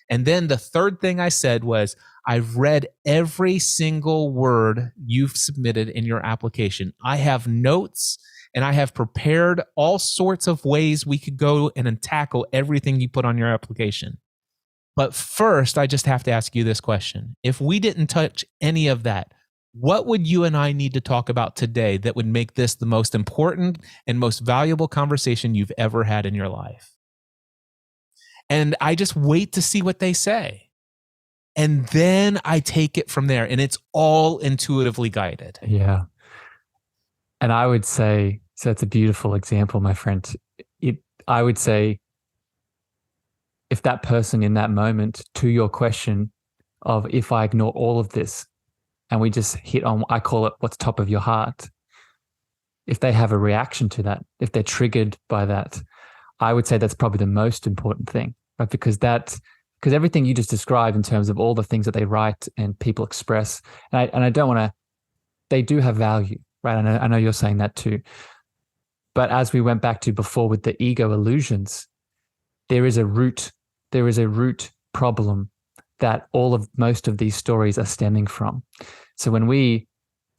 And then the third thing I said was, I've read every single word you've submitted in your application. I have notes and I have prepared all sorts of ways we could go and tackle everything you put on your application. But first, I just have to ask you this question. If we didn't touch any of that, what would you and I need to talk about today that would make this the most important and most valuable conversation you've ever had in your life? And I just wait to see what they say. And then I take it from there, and it's all intuitively guided. Yeah. And I would say, so it's a beautiful example, my friend. I would say, if that person in that moment, to your question of, if I ignore all of this and we just hit on, I call it what's top of your heart, if they have a reaction to that, if they're triggered by that, I would say that's probably the most important thing, right? Because everything you just described in terms of all the things that they write and people express, and I don't want to, they do have value, right? I know you're saying that too. But as we went back to before with the ego illusions, there is a root problem that most of these stories are stemming from. So when we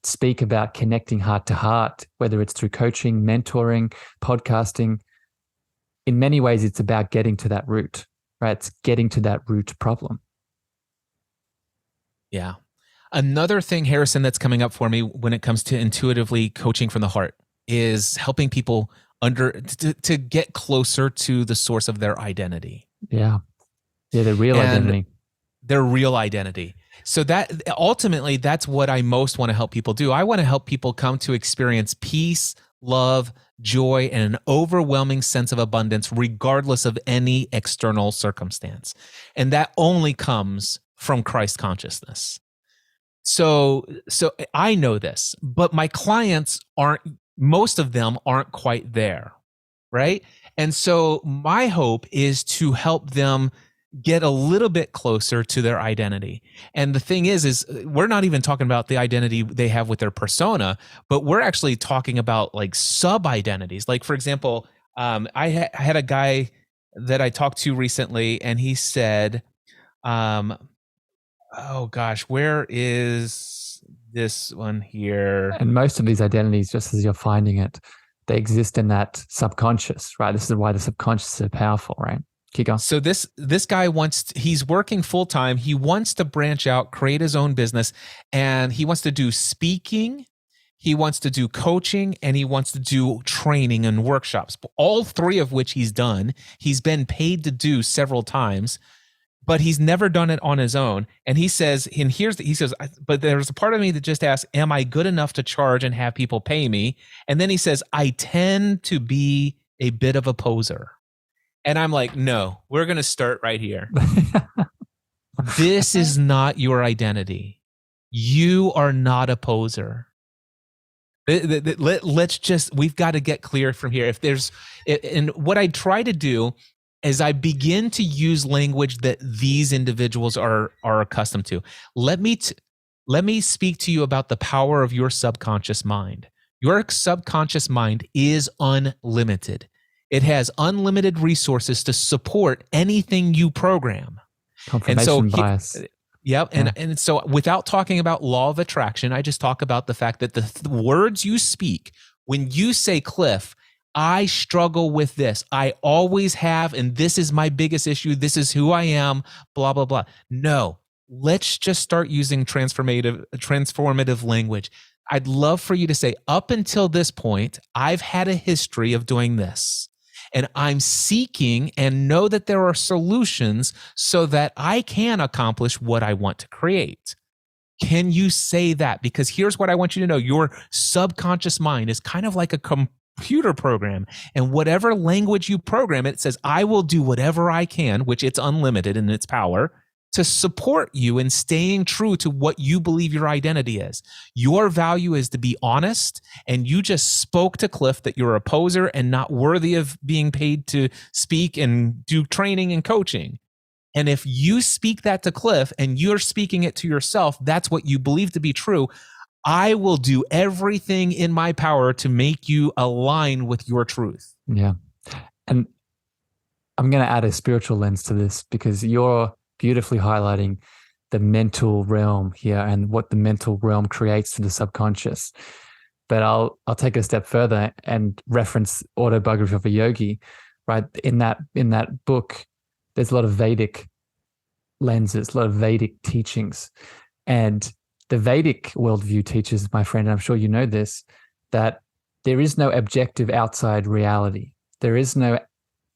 speak about connecting heart to heart, whether it's through coaching, mentoring, podcasting, in many ways, it's about getting to that root, right? It's getting to that root problem. Yeah. Another thing, Harrison, that's coming up for me when it comes to intuitively coaching from the heart is helping people to get closer to the source of their identity. Yeah. Yeah, their real identity. Their real identity. So that ultimately, that's what I most want to help people do. I want to help people come to experience peace, love, joy, and an overwhelming sense of abundance, regardless of any external circumstance. And that only comes from Christ consciousness. So I know this, but my clients most of them aren't quite there, right? And so my hope is to help them get a little bit closer to their identity. And the thing is we're not even talking about the identity they have with their persona, but we're actually talking about like sub-identities. Like, for example, I had a guy that I talked to recently, and he said, oh gosh, where is this one here? And most of these identities, just as you're finding it, they exist in that subconscious, right? This is why the subconscious is so powerful, right? Keep going. So this guy he's working full time. He wants to branch out, create his own business, and he wants to do speaking, he wants to do coaching, and he wants to do training and workshops. All three of which he's done. He's been paid to do several times, but he's never done it on his own. And he says, but there's a part of me that just asks, am I good enough to charge and have people pay me? And then he says, I tend to be a bit of a poser. And I'm like, no, we're going to start right here. This is not your identity. You are not a poser. We've got to get clear from here. And what I try to do is I begin to use language that these individuals are accustomed to. Let me speak to you about the power of your subconscious mind. Your subconscious mind is unlimited. It has unlimited resources to support anything you program. Confirmation bias. Yep. Yeah. And so without talking about law of attraction, I just talk about the fact that the words you speak, when you say, Cliff, I struggle with this, I always have, and this is my biggest issue, this is who I am, blah, blah, blah. No, let's just start using transformative language. I'd love for you to say, up until this point, I've had a history of doing this. And I'm seeking and know that there are solutions so that I can accomplish what I want to create. Can you say that? Because here's what I want you to know. Your subconscious mind is kind of like a computer program. And whatever language you program, it says, I will do whatever I can, which it's unlimited in its power, to support you in staying true to what you believe your identity is. Your value is to be honest, and you just spoke to Cliff that you're a poser and not worthy of being paid to speak and do training and coaching. And if you speak that to Cliff and you're speaking it to yourself, that's what you believe to be true. I will do everything in my power to make you align with your truth. Yeah. And I'm going to add a spiritual lens to this, because you're beautifully highlighting the mental realm here and what the mental realm creates to the subconscious. But I'll take it a step further and reference Autobiography of a Yogi, right? In that book, there's a lot of Vedic lenses, a lot of Vedic teachings. And the Vedic worldview teaches, my friend, and I'm sure you know this, that there is no objective outside reality. There is no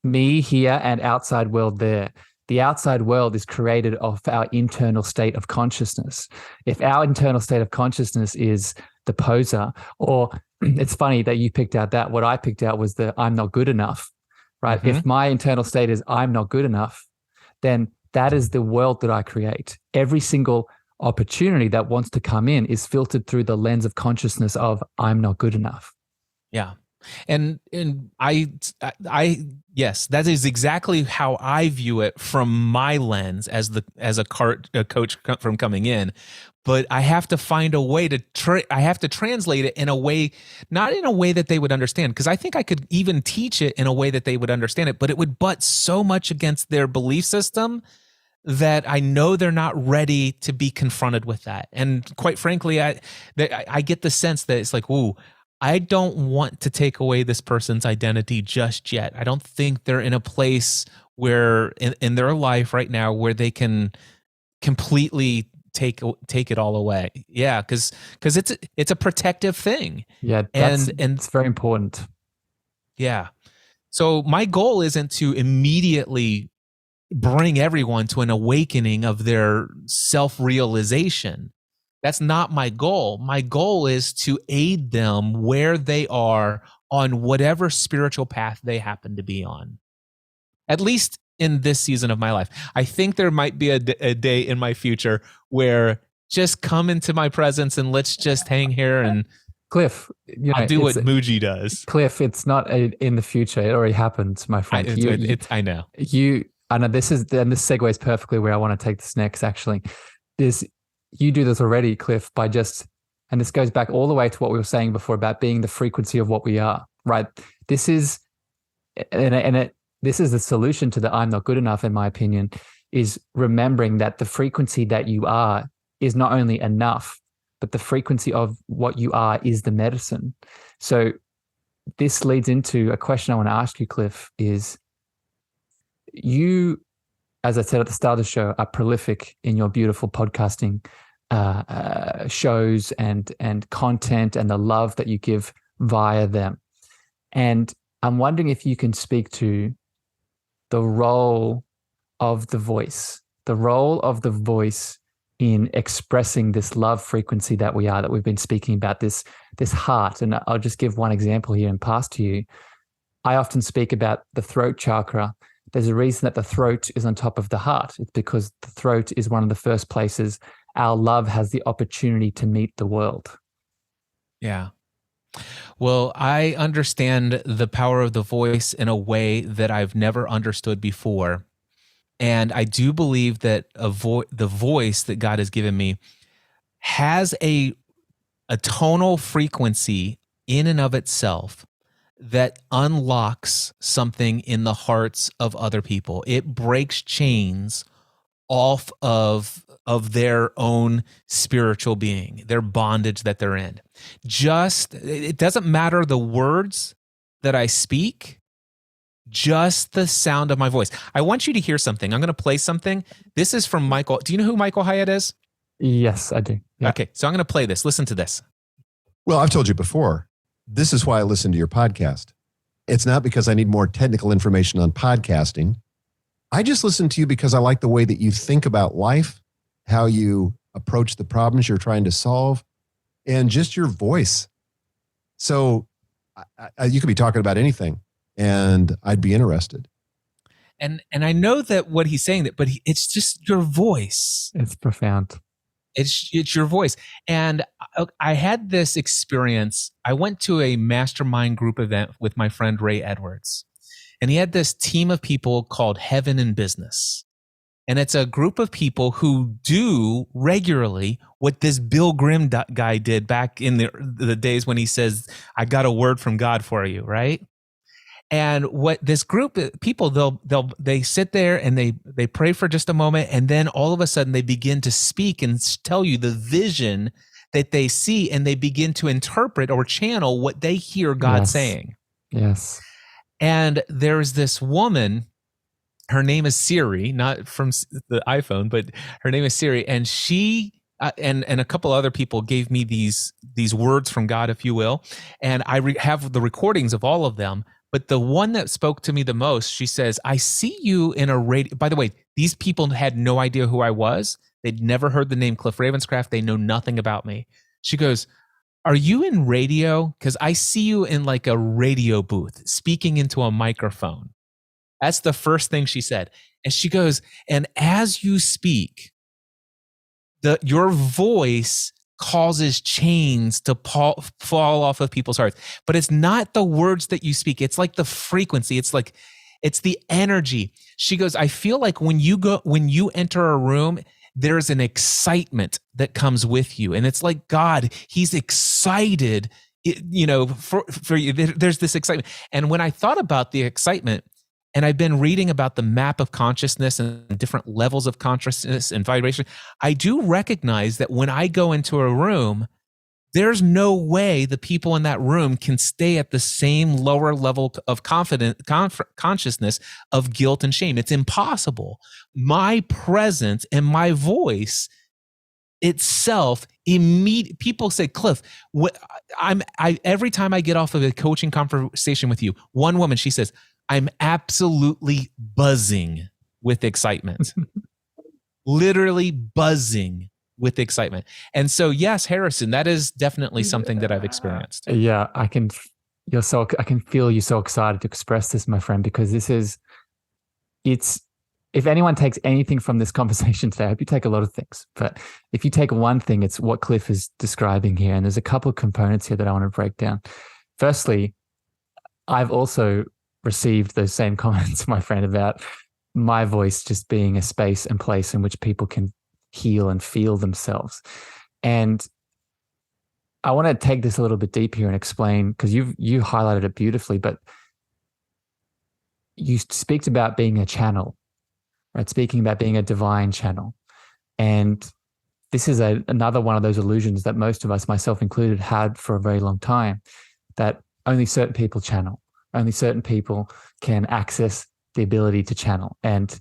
me here and outside world there. The outside world is created of our internal state of consciousness. If our internal state of consciousness is the poser, or it's funny that you picked out that, what I picked out was the I'm not good enough, right? Mm-hmm. If my internal state is I'm not good enough, then that is the world that I create. Every single opportunity that wants to come in is filtered through the lens of consciousness of I'm not good enough. Yeah. And I yes, that is exactly how I view it from my lens as a coach from coming in. But I have to find a way to I have to translate it in a way, not in a way that they would understand, because I think I could even teach it in a way that they would understand it, but it would butt so much against their belief system that I know they're not ready to be confronted with that. And quite frankly, I get the sense that it's like, ooh, I don't want to take away this person's identity just yet. I don't think they're in a place where in their life right now where they can completely take it all away. Yeah, because it's a protective thing. Yeah, and it's very important. Yeah. So my goal isn't to immediately bring everyone to an awakening of their self-realization. That's not my goal. My goal is to aid them where they are on whatever spiritual path they happen to be on, at least in this season of my life. I think there might be a day in my future where just come into my presence and let's just hang here and Cliff, I'll do what Muji does. Cliff, it's not in the future. It already happened, my friend. I know. I know this segues perfectly where I want to take this next, actually. You do this already, Cliff, by just, and this goes back all the way to what we were saying before about being the frequency of what we are, right? This is the solution to the I'm not good enough, in my opinion, is remembering that the frequency that you are is not only enough, but the frequency of what you are is the medicine. So this leads into a question I want to ask you, Cliff, is you, as I said at the start of the show, are prolific in your beautiful podcasting shows and content and the love that you give via them. And I'm wondering if you can speak to the role of the voice in expressing this love frequency that we are, that we've been speaking about, this heart. And I'll just give one example here and pass to you. I often speak about the throat chakra. There's a reason that the throat is on top of the heart. It's because the throat is one of the first places our love has the opportunity to meet the world. Yeah. Well, I understand the power of the voice in a way that I've never understood before. And I do believe that the voice that God has given me has a tonal frequency in and of itself that unlocks something in the hearts of other people. It breaks chains off of their own spiritual being, their bondage that they're in. It doesn't matter the words that I speak, just the sound of my voice. I want you to hear something. I'm going to play something. This is from Michael. Do you know who Michael Hyatt is? Yes, I do. Yeah. Okay, so I'm going to play this. Listen to this. Well, I've told you before, this is why I listen to your podcast. It's not because I need more technical information on podcasting. I just listen to you because I like the way that you think about life, how you approach the problems you're trying to solve, and just your voice. So you could be talking about anything, and I'd be interested. And I know that what he's saying that, but it's just your voice. It's profound. It's your voice. And I had this experience. I went to a mastermind group event with my friend Ray Edwards, and he had this team of people called Heaven in Business. And it's a group of people who do regularly what this Bill Grimm guy did back in the days when he says, I got a word from God for you, right? And what this group of people, they sit there and they pray for just a moment, and then all of a sudden they begin to speak and tell you the vision that they see, and they begin to interpret or channel what they hear God saying. Yes. And there's this woman, her name is Siri, not from the iPhone, but her name is Siri, and she and a couple other people gave me these words from God, if you will, and I have the recordings of all of them. But the one that spoke to me the most, she says, I see you in a radio. By the way, these people had no idea who I was. They'd never heard the name Cliff Ravenscraft. They know nothing about me. She goes, are you in radio? Because I see you in like a radio booth speaking into a microphone. That's the first thing she said. And she goes, and as you speak, your voice causes chains to fall off of people's hearts. But it's not the words that you speak. It's like the frequency. It's the energy. She goes, I feel like when you enter a room, there's an excitement that comes with you. And it's like God, he's excited, for you. There's this excitement. And when I thought about the excitement, and I've been reading about the map of consciousness and different levels of consciousness and vibration, I do recognize that when I go into a room, there's no way the people in that room can stay at the same lower level of consciousness of guilt and shame. It's impossible. My presence and my voice itself, people say, Cliff, every time I get off of a coaching conversation with you, one woman, she says, I'm absolutely buzzing with excitement. Literally buzzing with excitement. And so, yes, Harrison, that is definitely something that I've experienced. Yeah, I can feel you so excited to express this, my friend, because if anyone takes anything from this conversation today, I hope you take a lot of things, but if you take one thing, it's what Cliff is describing here. And there's a couple of components here that I want to break down. Firstly, I've also received those same comments, my friend, about my voice just being a space and place in which people can heal and feel themselves. And I want to take this a little bit deep here and explain, because you highlighted it beautifully, but you speak about being a channel, right? Speaking about being a divine channel. And this is another one of those illusions that most of us, myself included, had for a very long time, that only certain people channel. Only certain people can access the ability to channel. And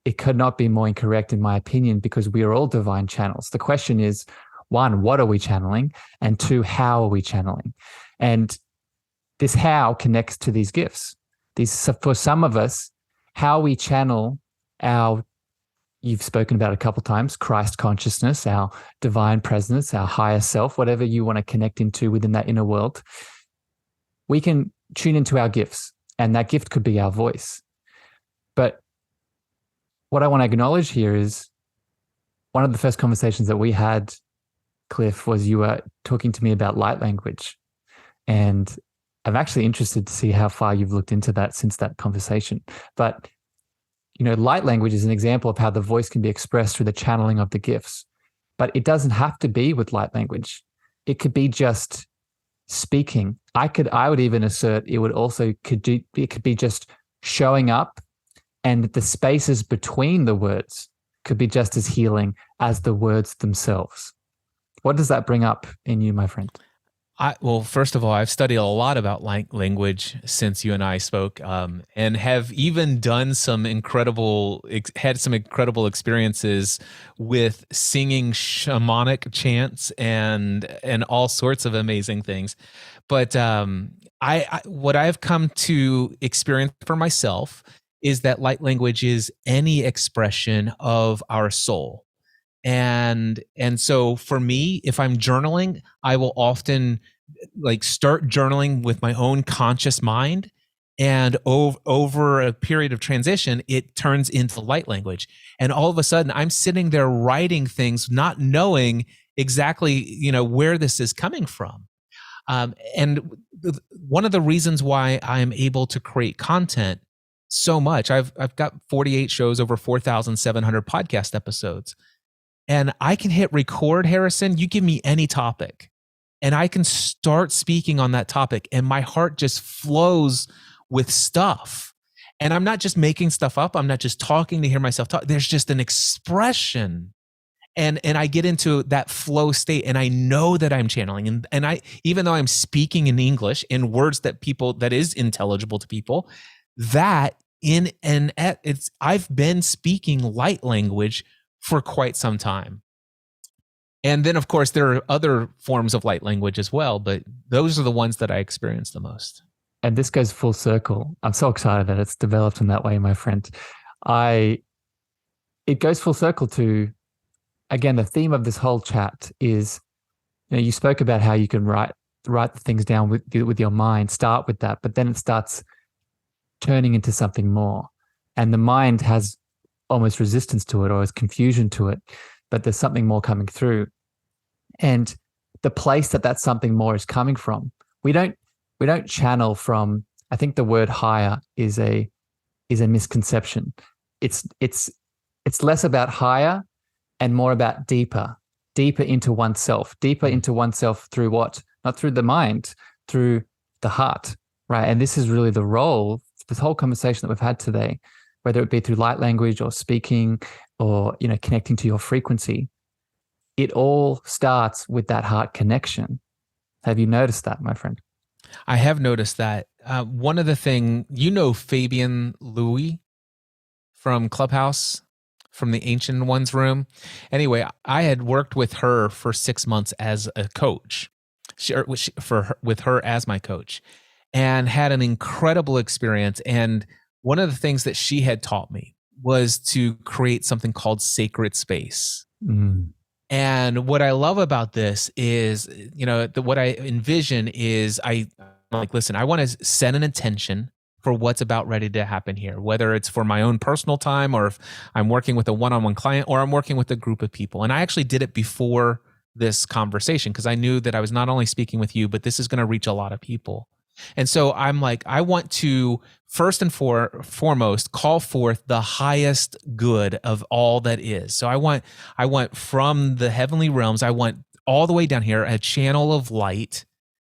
it could not be more incorrect, in my opinion, because we are all divine channels. The question is, one, what are we channeling? And two, how are we channeling? And this how connects to these gifts. For some of us, how we channel you've spoken about a couple of times, Christ consciousness, our divine presence, our higher self, whatever you want to connect into within that inner world, we can tune into our gifts, and that gift could be our voice. But what I want to acknowledge here is one of the first conversations that we had, Cliff, was you were talking to me about light language. And I'm actually interested to see how far you've looked into that since that conversation. But, light language is an example of how the voice can be expressed through the channeling of the gifts. But it doesn't have to be with light language. It could be just speaking. I would even assert it could be just showing up, and the spaces between the words could be just as healing as the words themselves. What does that bring up in you, my friend? Well, first of all, I've studied a lot about language since you and I spoke, and have even done had some incredible experiences with singing shamanic chants and all sorts of amazing things. But what I've come to experience for myself is that light language is any expression of our soul. And so for me, if I'm journaling, I will often start journaling with my own conscious mind. And over a period of transition, it turns into light language. And all of a sudden, I'm sitting there writing things, not knowing exactly, where this is coming from. And one of the reasons why I'm able to create content so much, I've got 48 shows, over 4,700 podcast episodes, and I can hit record, Harrison. You give me any topic, and I can start speaking on that topic, and my heart just flows with stuff. And I'm not just making stuff up. I'm not just talking to hear myself talk. There's just an expression. And I get into that flow state, and I know that I'm channeling. And I, even though I'm speaking in English in words that is intelligible to people, I've been speaking light language for quite some time. And then, of course, there are other forms of light language as well, but those are the ones that I experience the most. And this goes full circle. I'm so excited that it's developed in that way, my friend. It goes full circle to, again, the theme of this whole chat is, you spoke about how you can write the things down with your mind, start with that, but then it starts turning into something more. And the mind has almost resistance to it, or has confusion to it, but there's something more coming through. And the place that something more is coming from, we don't channel from, I think the word higher is a misconception. It's less about higher and more about deeper into oneself, through what? Not through the mind, through the heart, right? And this is really the role, this whole conversation that we've had today, whether it be through light language or speaking or, connecting to your frequency, it all starts with that heart connection. Have you noticed that, my friend? I have noticed that. One of the things, Fabian Louis from Clubhouse, from the Ancient Ones room. Anyway, I had worked with her for 6 months as a coach, with her as my coach, and had an incredible experience. And one of the things that she had taught me was to create something called sacred space. Mm. And what I love about this is, what I envision is listen, I want to set an intention for what's about ready to happen here, whether it's for my own personal time, or if I'm working with a one-on-one client, or I'm working with a group of people. And I actually did it before this conversation, because I knew that I was not only speaking with you, but this is going to reach a lot of people. And so I'm like, I want to first and foremost call forth the highest good of all that is. So I want from the heavenly realms, I want all the way down here, a channel of light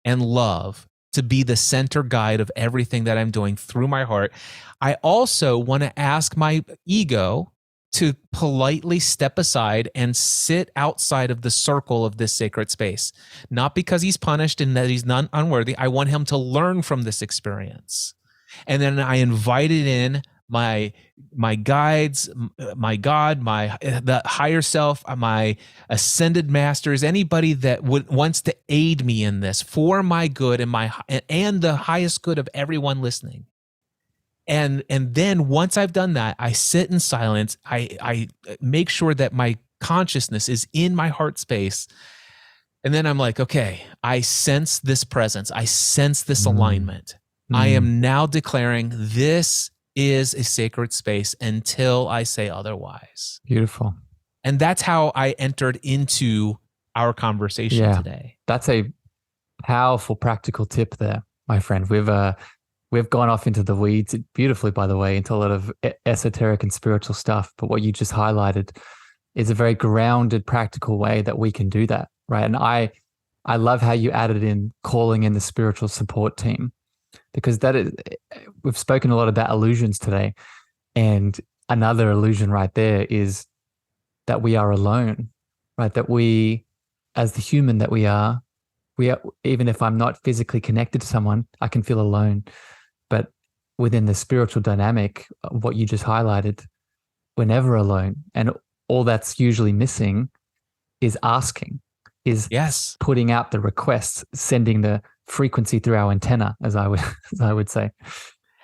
and love to be the center guide of everything that I'm doing through my heart. I also want to ask my ego to politely step aside and sit outside of the circle of this sacred space. Not because he's punished and that he's not unworthy. I want him to learn from this experience. And then I invited in my guides, my God, the higher self, my ascended masters, anybody that wants to aid me in this for my good and the highest good of everyone listening. And then once I've done that, I sit in silence. I make sure that my consciousness is in my heart space. And then I'm like, okay, I sense this presence. I sense this alignment. I am now declaring this is a sacred space until I say otherwise. Beautiful. And that's how I entered into our conversation today. That's a powerful practical tip there, my friend. We've gone off into the weeds beautifully, by the way, into a lot of esoteric and spiritual stuff. But what you just highlighted is a very grounded, practical way that we can do that, right? And I love how you added in calling in the spiritual support team, because we've spoken a lot about illusions today. And another illusion right there is that we are alone, right? That we, as the human that we are, even if I'm not physically connected to someone, I can feel alone. But within the spiritual dynamic, what you just highlighted, we're never alone. And all that's usually missing is asking, is putting out the requests, sending the frequency through our antenna, as I would say.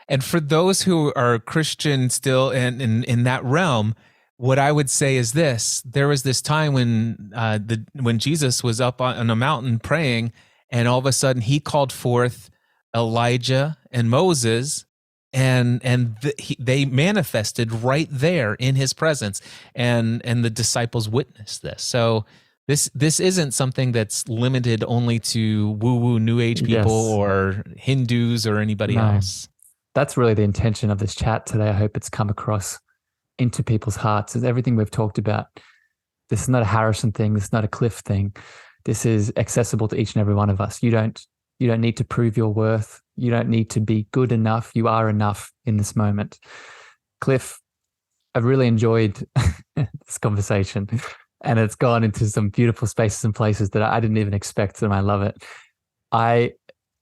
And for those who are Christian still in that realm, what I would say is this: there was this time when Jesus was up on a mountain praying, and all of a sudden he called forth Elijah and Moses they manifested right there in his presence, and the disciples witnessed this. So this isn't something that's limited only to woo-woo New Age people or Hindus or anybody else. That's really the intention of this chat today. I hope it's come across into people's hearts. Is everything we've talked about. This is not a Harrison thing. This is not a Cliff thing. This is accessible to each and every one of us. You don't need to prove your worth. You don't need to be good enough. You are enough in this moment. Cliff, I've really enjoyed this conversation, and it's gone into some beautiful spaces and places that I didn't even expect, and I love it. I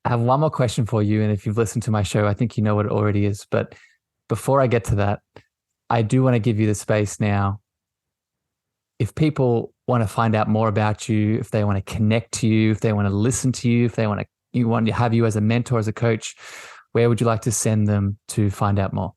have one more question for you, and if you've listened to my show, I think you know what it already is. But before I get to that, I do want to give you the space now. If people want to find out more about you, if they want to connect to you, if they want to listen to you, if they want to have you as a mentor, as a coach, where would you like to send them to find out more?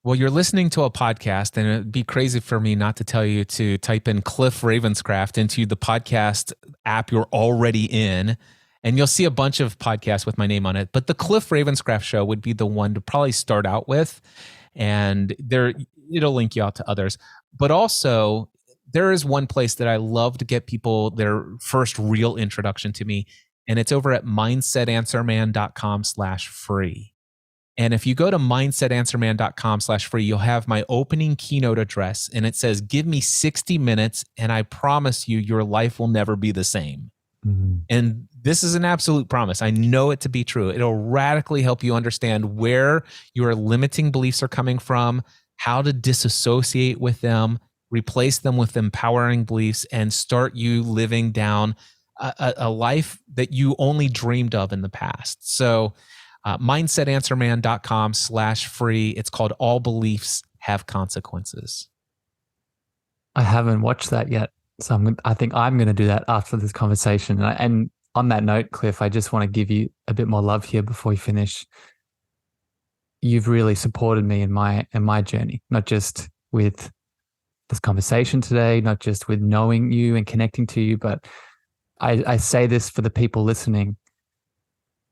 Well, you're listening to a podcast, and it'd be crazy for me not to tell you to type in Cliff Ravenscraft into the podcast app you're already in, and you'll see a bunch of podcasts with my name on it. But the Cliff Ravenscraft Show would be the one to probably start out with, and it'll link you out to others. But also, there is one place that I love to get people their first real introduction to me, and it's over at mindsetanswerman.com/free. And if you go to mindsetanswerman.com/free, you'll have my opening keynote address, and it says, give me 60 minutes and I promise you your life will never be the same. Mm-hmm. And this is an absolute promise. I know it to be true. It'll radically help you understand where your limiting beliefs are coming from, how to disassociate with them, replace them with empowering beliefs, and start you living down a life that you only dreamed of in the past. So mindsetanswerman.com/free. It's called All Beliefs Have Consequences. I haven't watched that yet. So I think I'm going to do that after this conversation. And on that note, Cliff, I just want to give you a bit more love here before we finish. You've really supported me in my journey, not just with this conversation today, not just with knowing you and connecting to you, but I say this for the people listening.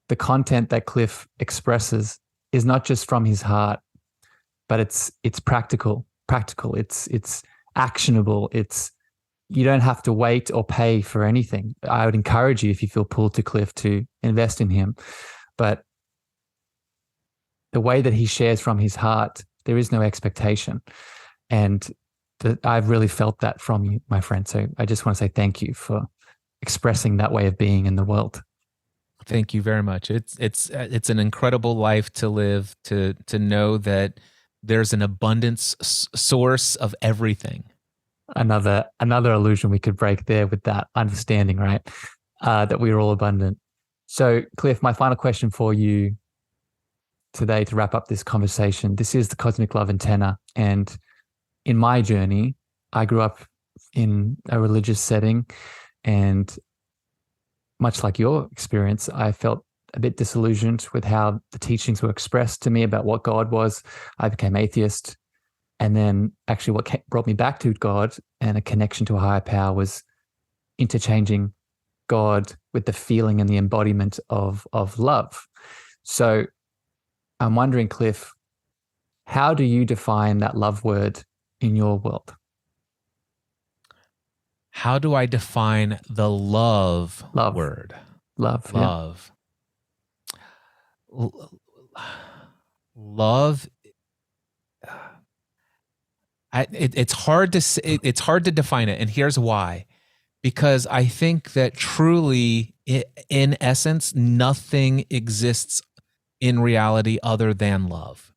The content that Cliff expresses is not just from his heart, but it's practical. It's actionable. You don't have to wait or pay for anything. I would encourage you, if you feel pulled to Cliff, to invest in him. But the way that he shares from his heart, there is no expectation. And I've really felt that from you, my friend. So I just want to say thank you for expressing that way of being in the world. Thank you very much. It's an incredible life to live, to know that there's an abundance source of everything. Another illusion we could break there with that understanding, right? That we are all abundant. So, Cliff, my final question for you today to wrap up this conversation. This is the Cosmic Love Antenna, and in my journey, I grew up in a religious setting, and much like your experience, I felt a bit disillusioned with how the teachings were expressed to me about what God was. I became atheist. And then actually what brought me back to God and a connection to a higher power was interchanging God with the feeling and the embodiment of love. So I'm wondering, Cliff, how do you define that love word in your world? How do I define the love word? Love. Yeah. Love. It's hard to say, it's hard to define it, and here's why. Because I think that truly, in essence, nothing exists in reality other than love.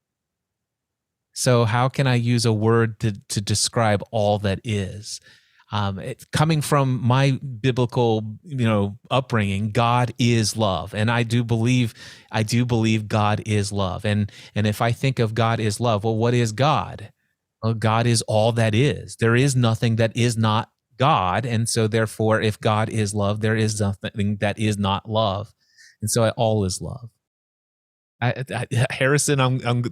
So how can I use a word to describe all that is? It's coming from my biblical, upbringing. God is love, and I do believe God is love. And if I think of God is love, well, what is God? Well, God is all that is. There is nothing that is not God, and so therefore, if God is love, there is nothing that is not love, and so all is love. Harrison,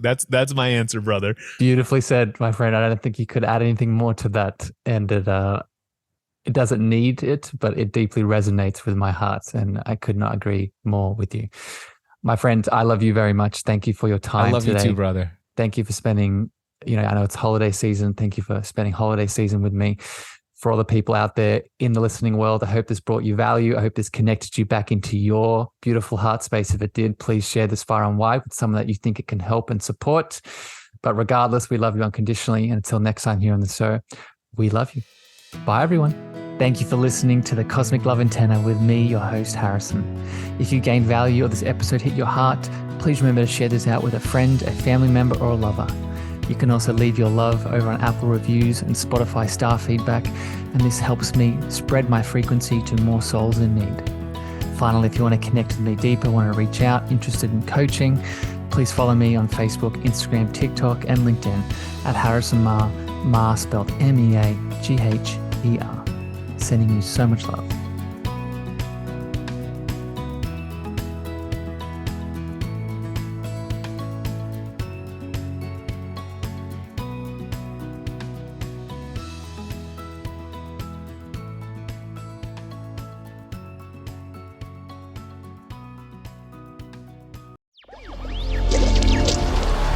that's my answer, brother. Beautifully said, my friend. I don't think you could add anything more to that, and it doesn't need it, but it deeply resonates with my heart, and I could not agree more with you. My friend, I love you very much. Thank you for your time I love today. you too, brother. Thank you for spending, I know it's holiday season. Thank you for spending holiday season with me. For all the people out there in the listening world, I hope this brought you value. I hope this connected you back into your beautiful heart space. If it did, please share this far and wide with someone that you think it can help and support. But regardless, we love you unconditionally. And until next time here on the show, we love you. Bye, everyone. Thank you for listening to the Cosmic Love Antenna with me, your host, Harrison. If you gained value or this episode hit your heart, please remember to share this out with a friend, a family member, or a lover. You can also leave your love over on Apple reviews and Spotify star feedback, and this helps me spread my frequency to more souls in need. Finally, if you want to connect with me deeper, want to reach out, interested in coaching, please follow me on Facebook, Instagram, TikTok, and LinkedIn at Harrison Meagher, Meagher spelled Meagher. Sending you so much love.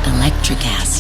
Electricast.